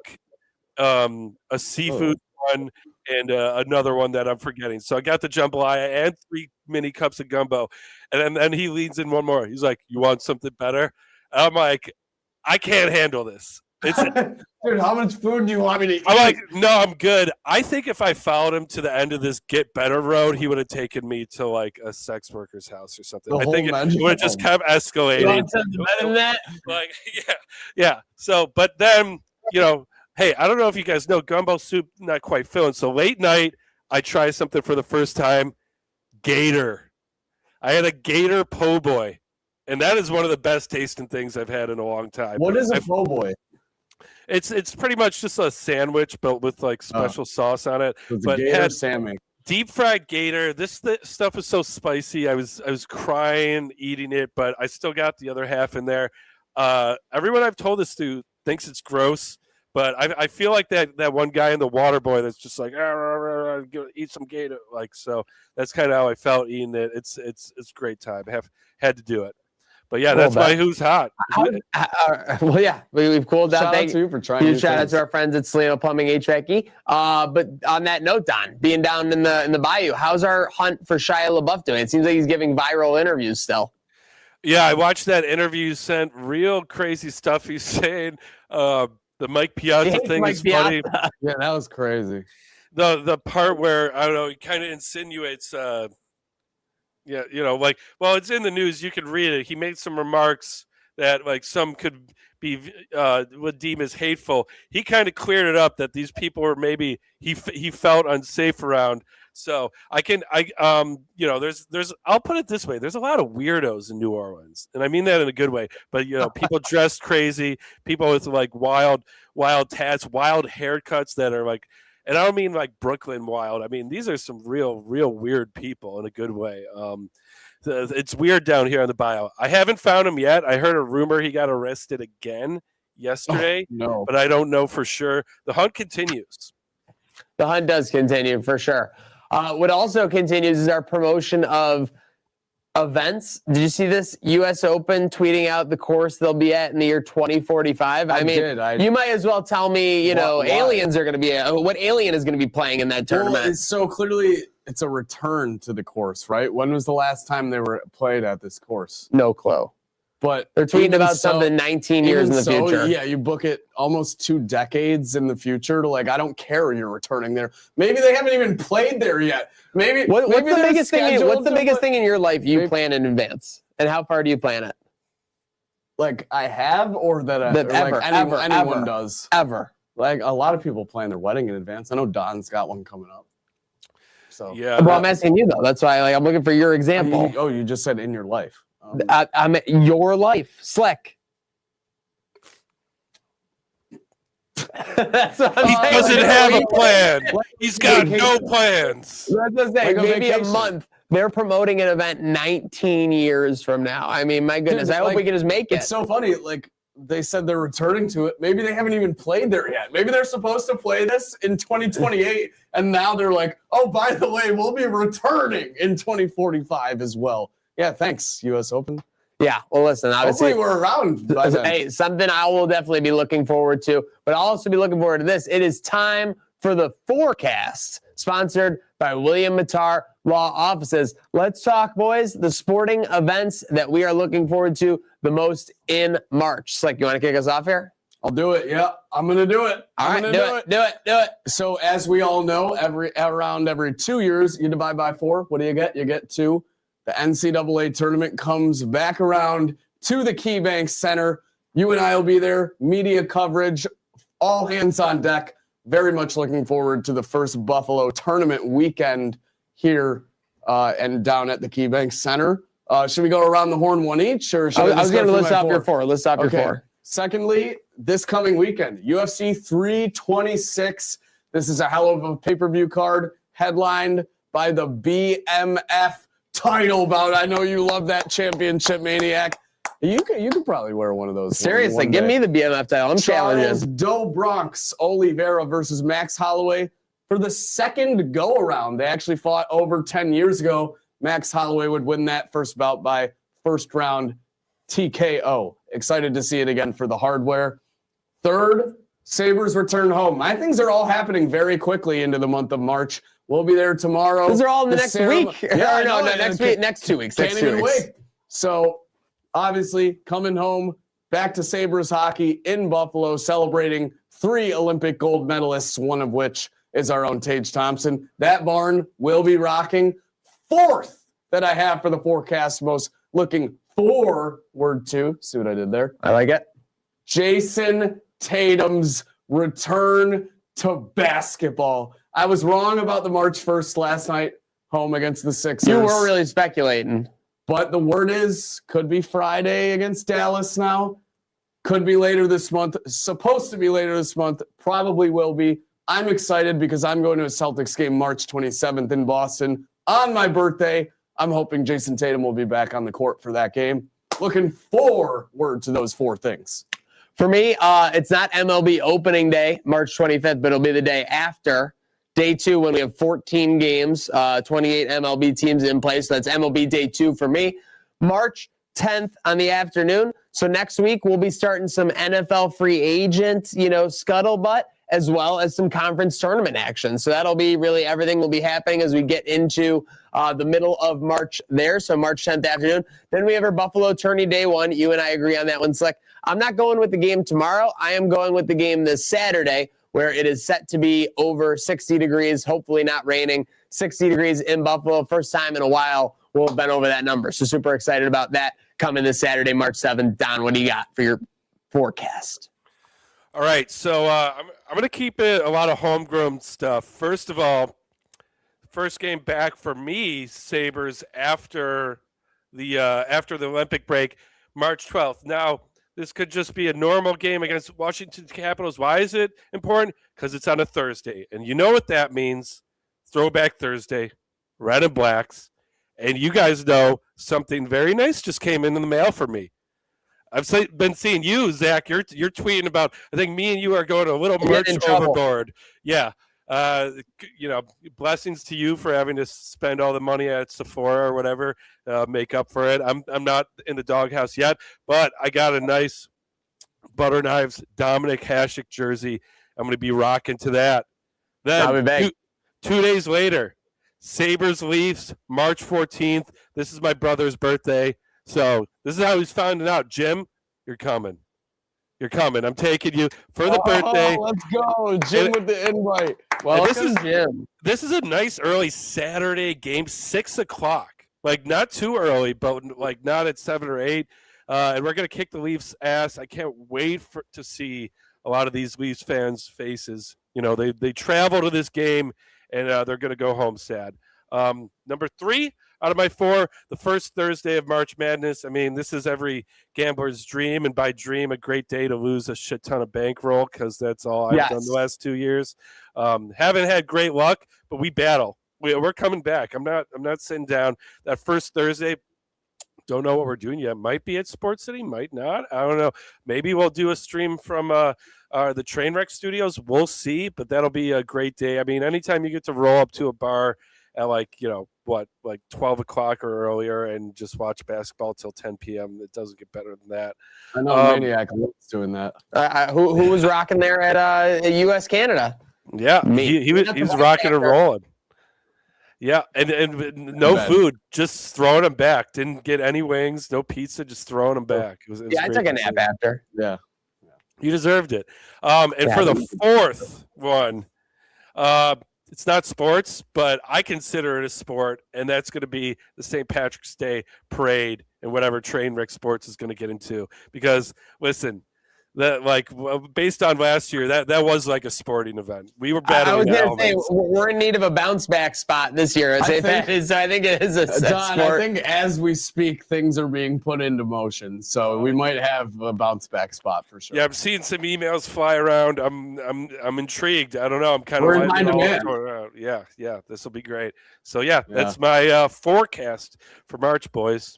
a seafood one, and another one that I'm forgetting. So I got the jambalaya and 3 mini cups of gumbo. And then he leans in one more. He's like, you want something better? And I'm like, I can't handle this. Dude, how much food do you want me to eat? I'm like, no, I'm good. I think if I followed him to the end of this get better road, he would have taken me to like a sex worker's house or something. I think it would have just kept escalating. You want something better than that? Like, yeah. So, but then, hey, I don't know if you guys know, gumbo soup not quite filling. So late night, I try something for the first time. Gator. I had a gator po' boy, and that is one of the best tasting things I've had in a long time. What is a po' boy? It's pretty much just a sandwich, but with like special sauce on it. It's but a gator had salmon. deep fried gator. This stuff was so spicy. I was crying eating it, but I still got the other half in there. Everyone I've told this to thinks it's gross, but I feel like that one guy in the water boy that's just like eat some gator. Like, so that's kind of how I felt eating it. It's great time. Had to do it. But yeah, that's my Who's Hot. Well, yeah, we've cooled down. Shout out to you for trying. Huge shout out to our friends at Salino Plumbing HVAC. But on that note, Don, being down in the bayou, how's our hunt for Shia LaBeouf doing? It seems like he's giving viral interviews still. Yeah, I watched that interview. You sent real crazy stuff he's saying. The Mike Piazza thing is funny. Yeah, that was crazy. The part where, I don't know, he kind of insinuates it's in the news. You can read it. He made some remarks that like some could be would deem as hateful. He kind of cleared it up that these people were maybe he felt unsafe around. So there's I'll put it this way. There's a lot of weirdos in New Orleans, and I mean that in a good way. But people dressed crazy, people with like wild tats, wild haircuts that are like. And I don't mean like Brooklyn wild. I mean, these are some real weird people in a good way. It's weird down here on the bayou. I haven't found him yet. I heard a rumor he got arrested again yesterday, but I don't know for sure. The hunt continues. The hunt does continue for sure. What also continues is our promotion of events. Did you see this? U.S. Open tweeting out the course they'll be at in the year 2045. You might as well tell me, aliens are going to be what alien is going to be playing in that tournament. Well, so clearly it's a return to the course, right? When was the last time they were played at this course? No clue. But they're tweeting about something 19 years in the future. Yeah, you book it almost 2 decades in the future to I don't care you're returning there. Maybe they haven't even played there yet. Maybe what's the biggest thing? What's the biggest thing in your life you plan in advance, and how far do you plan it? Like I have, or anyone does ever. Like a lot of people plan their wedding in advance. I know Don's got one coming up. So yeah. Well, I'm asking you though. That's why I'm looking for your example. You just said in your life. I'm your life, Slick. That's what he doesn't have a plan. He's got no plans. That's what I'm saying. Maybe a month. They're promoting an event 19 years from now. I mean, my goodness. I hope we can just make it. It's so funny. Like they said they're returning to it. Maybe they haven't even played there yet. Maybe they're supposed to play this in 2028. And now they're like, oh, by the way, we'll be returning in 2045 as well. Yeah, thanks, U.S. Open. Yeah, well, listen, obviously. Hopefully we're around by then. Hey, something I will definitely be looking forward to, but I'll also be looking forward to this. It is time for the forecast, sponsored by William Mattar Law Offices. Let's talk, boys, the sporting events that we are looking forward to the most in March. Slick, you want to kick us off here? I'll do it. Yeah, I'm gonna do it. All I'm right, gonna do it. So as we all know, around every 2 years, you divide by 4. What do you get? You get 2. The NCAA tournament comes back around to the KeyBank Center. You and I will be there. Media coverage, all hands on deck. Very much looking forward to the first Buffalo tournament weekend here and down at the KeyBank Center. Should we go around the horn one each, or should I was going to list off your 4. List off your 4. Secondly, this coming weekend, UFC 326. This is a hell of a pay-per-view card headlined by the BMF title bout. I know you love that championship, Maniac. You could probably wear one of those. Seriously, give me the BMF title. I'm challenging. Charles Bronx Oliveira versus Max Holloway for the second go-around. They actually fought over 10 years ago. Max Holloway would win that first bout by first round TKO. Excited to see it again for the hardware. Third, Sabres return home. My things are all happening very quickly into the month of March. We'll be there tomorrow. Those are all in the next week. Yeah, no, next week. Next 2 weeks. Can't even wait. So, obviously, coming home, back to Sabres hockey in Buffalo, celebrating 3 Olympic gold medalists, one of which is our own Tage Thompson. That barn will be rocking. 4th that I have for the forecast, most looking forward to. See what I did there? I like it. Jason Tatum's return to basketball. I was wrong about the March 1st last night, home against the Sixers. You were really speculating. But the word is, could be Friday against Dallas now. Could be later this month. Supposed to be later this month. Probably will be. I'm excited because I'm going to a Celtics game March 27th in Boston on my birthday. I'm hoping Jason Tatum will be back on the court for that game. Looking forward to those 4 things. For me, it's not MLB opening day, March 25th, but it'll be the day after. Day 2 when we have 14 games, 28 MLB teams in place. So that's MLB day 2 for me. March 10th on the afternoon. So next week we'll be starting some NFL free agent, scuttlebutt, as well as some conference tournament action. So that'll be really everything will be happening as we get into the middle of March there. So March 10th afternoon. Then we have our Buffalo tourney day 1. You and I agree on that one, Slick. I'm not going with the game tomorrow. I am going with the game this Saturday, where it is set to be over 60 degrees, hopefully not raining. 60 degrees in Buffalo. First time in a while we'll have been over that number. So super excited about that coming this Saturday, March 7th. Don, what do you got for your forecast? All right, so I'm going to keep it a lot of homegrown stuff. First of all, first game back for me, Sabres, after the Olympic break, March 12th. Now, this could just be a normal game against Washington Capitals. Why is it important? Because it's on a Thursday. And you know what that means. Throwback Thursday, red and blacks. And you guys know something very nice just came in the mail for me. I've been seeing you, Zach. You're tweeting about. I think me and you are going a little merch overboard. Yeah, blessings to you for having to spend all the money at Sephora or whatever, make up for it. I'm not in the doghouse yet, but I got a nice Butter Knives Dominic Hasek jersey. I'm going to be rocking to that. Then 2 days later, Sabres Leafs, March 14th. This is my brother's birthday. So this is how he's finding out. Jim, you're coming. You're coming. I'm taking you for the birthday. Let's go. Jim with the invite. Well, this is a nice early Saturday game, 6 o'clock. Like not too early, but like not at 7 or 8. And we're gonna kick the Leafs' ass. I can't wait to see a lot of these Leafs fans' faces. They travel to this game and they're gonna go home sad. Number 3. Out of my 4, the first Thursday of March Madness. I mean, this is every gambler's dream, and by dream, a great day to lose a shit ton of bankroll because that's all I've done the last 2 years. Haven't had great luck, but we battle. We're coming back. I'm not sitting down. That first Thursday, don't know what we're doing yet. Might be at Sports City, might not. I don't know. Maybe we'll do a stream from the Trainwreck studios. We'll see, but that'll be a great day. I mean, anytime you get to roll up to a bar at 12 o'clock or earlier and just watch basketball till 10 p.m. It doesn't get better than that. I know Maniac loves doing that. Who was rocking there at U.S. Canada? Yeah, he was rocking and rolling. Yeah, and no food, just throwing them back. Didn't get any wings, no pizza, just throwing them back. It was I took a nap after. Yeah. He deserved it. And for the fourth one, it's not sports, but I consider it a sport, and that's going to be the St. Patrick's Day parade and whatever Trainwreck Sports is going to get into. Because listen, based on last year, that was like a sporting event. We were battling. I was going to say we're in need of a bounce back spot this year. I think it is a Don, sport. I think as we speak, things are being put into motion, so we might have a bounce back spot for sure. Yeah, I'm seeing some emails fly around. I'm intrigued. I don't know. I'm kind We're of in mind of man. around. Yeah, this will be great. So that's my forecast for March, boys.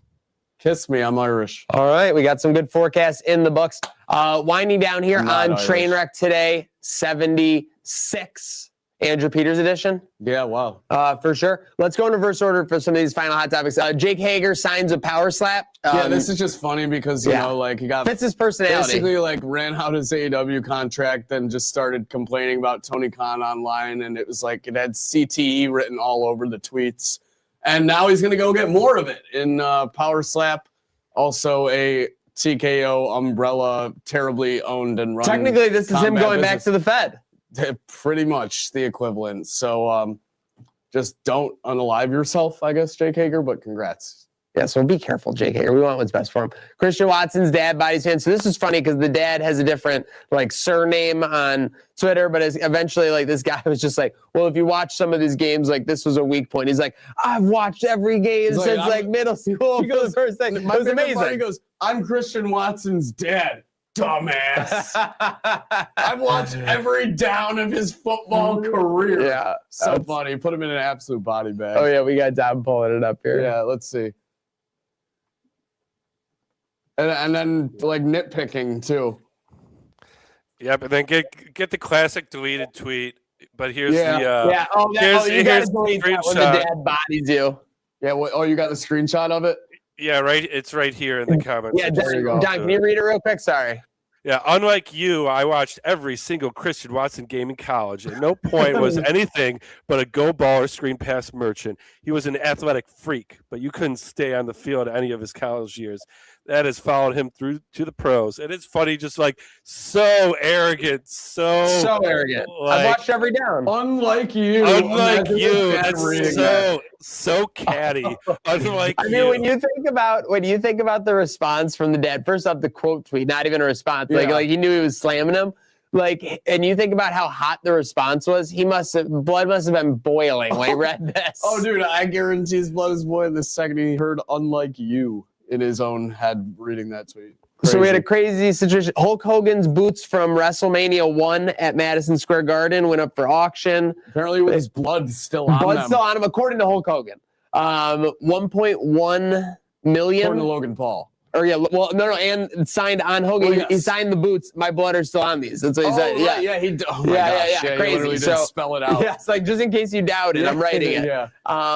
Kiss me, I'm Irish. All right, we got some good forecasts in the books. Winding down here on Irish. Trainwreck today, 76. Andrew Peters edition. Yeah, wow. For sure. Let's go in reverse order for some of these final hot topics. Jake Hager signs a power slap. This is just funny because, you know, like he got fits his personality. basically like ran out his AEW contract, then just started complaining about Tony Khan online. And it was like it had CTE written all over the tweets. And now he's going to go get more of it in power slap. Also a TKO umbrella, terribly owned and run. Technically, this is him going back to the Fed. Pretty much the equivalent. So just don't unalive yourself, I guess, Jake Hager, but congrats. Yeah, so be careful, Jake Hager. We want what's best for him. Christian Watson's dad, Body's fan. So this is funny because the dad has a different surname on Twitter, but eventually this guy was just like, well, if you watch some of these games, this was a weak point. He's like, I've watched every game since middle school. He goes, first thing. It was amazing. He goes, I'm Christian Watson's dad. Dumbass. I've watched every down of his football career. Yeah. So funny. Put him in an absolute body bag. Oh, yeah. We got Dom pulling it up here. Yeah, let's see. And then nitpicking too. Yeah, but then get the classic deleted tweet. But here's you got to delete that when the dad bodies you. Yeah. You got the screenshot of it? Yeah, right. It's right here in the comments. Yeah, Don, can you read it real quick? Sorry. Yeah, unlike you, I watched every single Christian Watson game in college. At no point was anything but a go baller screen pass merchant. He was an athletic freak, but you couldn't stay on the field any of his college years. That has followed him through to the pros. And it's funny, just so arrogant, so arrogant. I've watched every down. Unlike you. That's so catty. Unlike you. when you think about the response from the dad, first off, the quote tweet, not even a response. Like he knew he was slamming him. And you think about how hot the response was, blood must have been boiling when he read this. Oh, dude, I guarantee his blood was boiling the second he heard "unlike you" in his own head reading that tweet. Crazy. So we had a crazy situation. Hulk Hogan's boots from WrestleMania 1 at Madison Square Garden went up for auction. Apparently with his blood still on him. Still on him, according to Hulk Hogan. 1.1 million. According to Logan Paul. And signed on Hogan. Well, yes. He signed the boots. My blood are still on these. That's what he said. Right. Yeah, he did. Crazy. He did spell it out. Yeah, it's just in case you doubt it, I'm writing it. Yeah.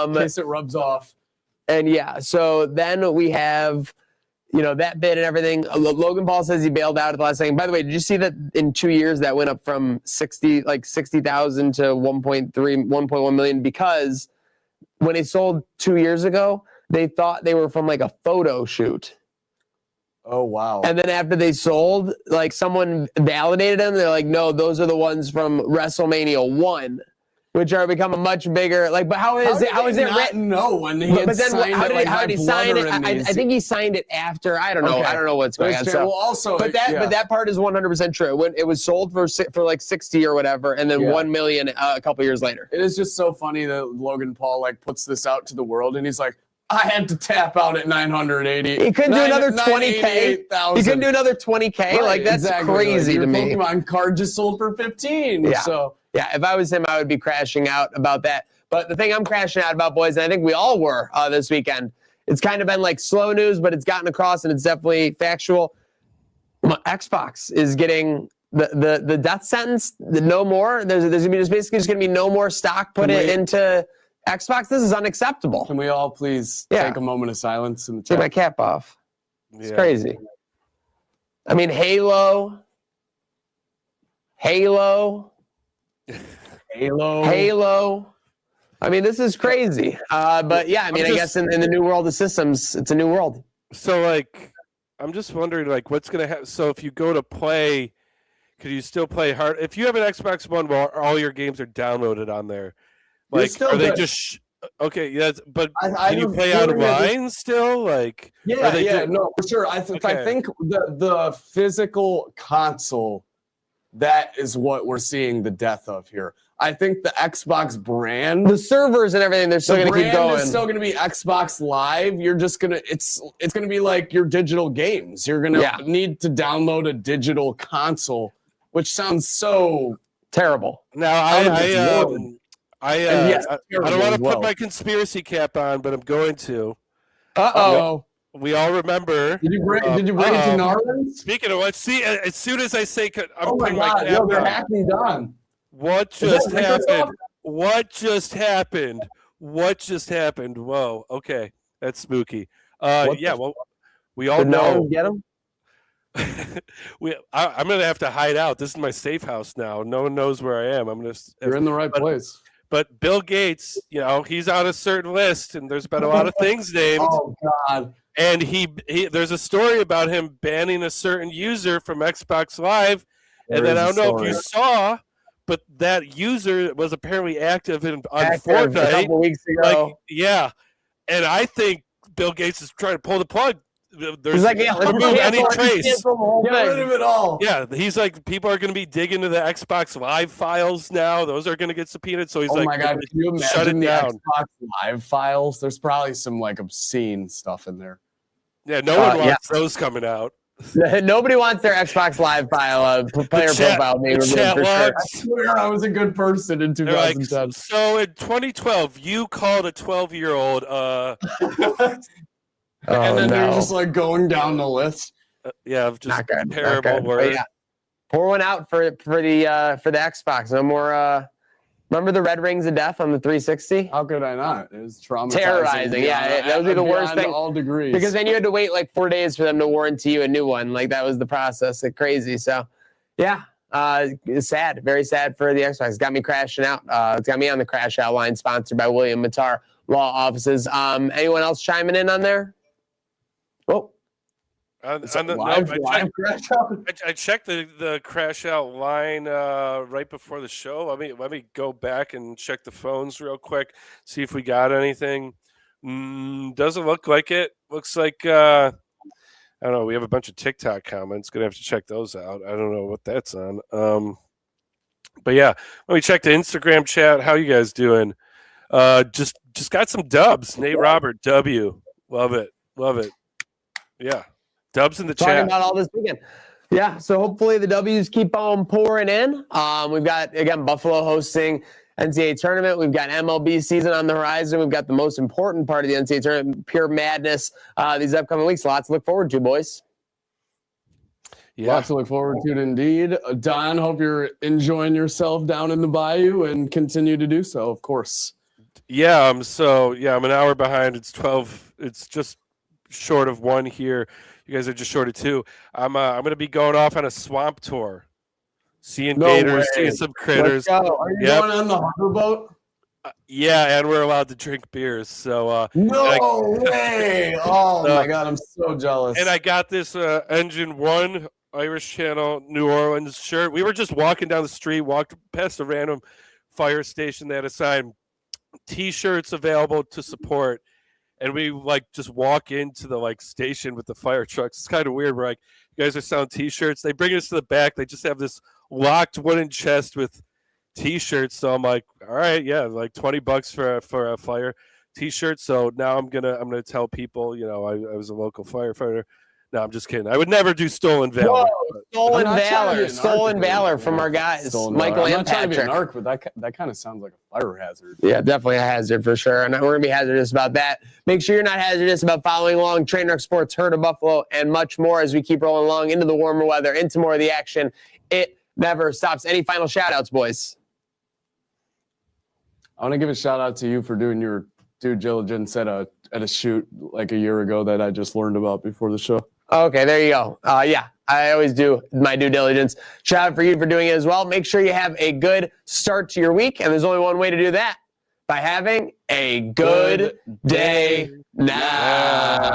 In case it rubs off. And so then we have, that bid and everything. Logan Paul says he bailed out at the last second. By the way, did you see that in 2 years that went up from 60,000 to 1.1 million? Because when they sold 2 years ago, they thought they were from a photo shoot. Oh, wow. And then after they sold, someone validated them. They're like, no, those are the ones from WrestleMania 1. Which are become a much bigger but how is it written? No, when he had signed how did he sign it? I think he signed it after. I don't know. Okay. I don't know what's going on. So, but that part is 100% true. When it was sold for 60 or whatever, and then 1 million a couple years later. It is just so funny that Logan Paul puts this out to the world, and he's like, I had to tap out at 980. He couldn't do another 20K. He couldn't do another 20K. Right, that's crazy to me. Your Pokemon card just sold for 15. Yeah. So. Yeah, if I was him, I would be crashing out about that. But the thing I'm crashing out about, boys, and I think we all were this weekend, it's kind of been slow news, but it's gotten across and it's definitely factual. Xbox is getting the death sentence, no more. There's going to be basically just going to be no more stock put into Xbox. This is unacceptable. Can we all please take a moment of silence in the chat? Take my cap off. It's crazy. I mean, Halo. I mean, this is crazy. But yeah, I guess in the new world of systems, it's a new world. So I'm just wondering what's going to happen. So if you go to play Could you still play hard if you have an Xbox One? Well, all your games are downloaded on there. You're Like, still are they good. just okay? Yes, but I can you don't- play you know what I mean? online still? Like, Yeah, are they yeah, do- no, for sure. I Okay. think the physical console, that is what we're seeing the death of here. I think the Xbox brand, The servers and everything, they're still the going to keep brand going. is still going to be Xbox Live. You're just gonna it's going to be like your digital games. You're going to Yeah. need to download a digital console, which sounds so. Terrible. Now Out of its I world. don't yes, want terrible to as put well. my conspiracy cap on, but I'm going to. Uh-oh. We all remember. Did you bring it to Narland? Speaking of what, see, as soon as I say, I'm Oh my putting my God! cap Yo, they're on. hacking Don. What Is that just Microsoft? happened? What just happened? What just happened? Whoa. Okay, that's spooky. What Yeah. the Well, we all Did no know. one get him? I'm gonna have to hide out. This is my safe house now. No one knows where I am. I'm gonna. You're in the right place. But Bill Gates, he's on a certain list, and there's been a lot of things named. Oh God! And he there's a story about him banning a certain user from Xbox Live, and then I don't know if you saw, but that user was apparently active on Active a Fortnite. couple weeks ago. Yeah, and I think Bill Gates is trying to pull the plug. There's He's like, yeah, let's remove any cancel trace. the whole Get rid thing. of it all. Yeah, he's like, people are going to be digging into the Xbox Live files now. Those are going to get subpoenaed. So he's Oh like, my God! Can you shut it imagine the down. Xbox Live files? There's probably some like obscene stuff in there. Yeah, no one yeah. wants those coming out. Nobody wants their Xbox Live file, player profile being the removed chat for sure. logs. I swear I was a good person in They're like, 2010. so in 2012, you called a 12-year-old. And then they're no. just like going down the list. Yeah, of just Not good, not terrible good. But words. yeah, pour one out for the Xbox. No more. Remember the Red Rings of Death on the 360? How could I not? It was traumatizing. Terrorizing, yeah, that would be the worst beyond thing. all degrees. Because then you had to wait like 4 days for them to warranty you a new one. Like that was the process. Like crazy. So, yeah, it's sad. Very sad for the Xbox. It's got me crashing out. It's got me on the crash out line, sponsored by William Matar Law Offices. Anyone else chiming in on there? Oh, On Is that the- no, live crash out? I checked the crash out line right before the show. Let me go back and check the phones real quick, see if we got anything. Doesn't look like it. Looks like I don't know. We have a bunch of TikTok comments. Gonna have to check those out. I don't know what that's on. But yeah, let me check the Instagram chat. How you guys doing? Just got some dubs. Nate Robert W. Love it. Yeah. Dubs in the talking chat. about all this weekend. Yeah, so hopefully the W's keep on pouring in. We've got, again, Buffalo hosting NCAA tournament. We've got MLB season on the horizon. We've got the most important part of the NCAA tournament, pure madness, these upcoming weeks. Lots to look forward to, boys. Yeah. Lots to look forward to indeed. Don, hope you're enjoying yourself down in the bayou and continue to do so, of course. Yeah, I'm an hour behind. It's 12. It's just short of 1 here. You guys are just short of 2. I'm going to be going off on a swamp tour, seeing No gators, way. seeing some critters. Let's go. Are you Yep. going on the hoverboat? Yeah, and we're allowed to drink beers. So No way. Oh No. my God, I'm so jealous. and I got this Engine 1 Irish Channel New Orleans shirt. We were just walking down the street, walked past a random fire station that had a sign, T-shirts available to support. And we just walk into the station with the fire trucks. It's kind of weird. We're like, you guys are selling T-shirts. They bring us to the back. They just have this locked wooden chest with T-shirts. So I'm like, all right, yeah, $20 for a fire T-shirt. So now I'm gonna tell people, I was a local firefighter. No, I'm just kidding. I would never do stolen valor. Whoa, but- stolen I'm not trying to valor. be an Stolen arc, valor dude. from our guys, Stolen Michael valor. I'm and not trying to be an Patrick. arc, but that kind of sounds like a fire hazard. Yeah, definitely a hazard for sure. And we're going to be hazardous about that. Make sure you're not hazardous about following along Trainwreck Sports, Herd of Buffalo, and much more as we keep rolling along into the warmer weather, into more of the action. It never stops. Any final shout-outs, boys? I want to give a shout out to you for doing your due diligence at a shoot like a year ago that I just learned about before the show. Okay, there you go. Yeah, I always do my due diligence. Shout out for you for doing it as well. Make sure you have a good start to your week, and there's only one way to do that, by having a good day now.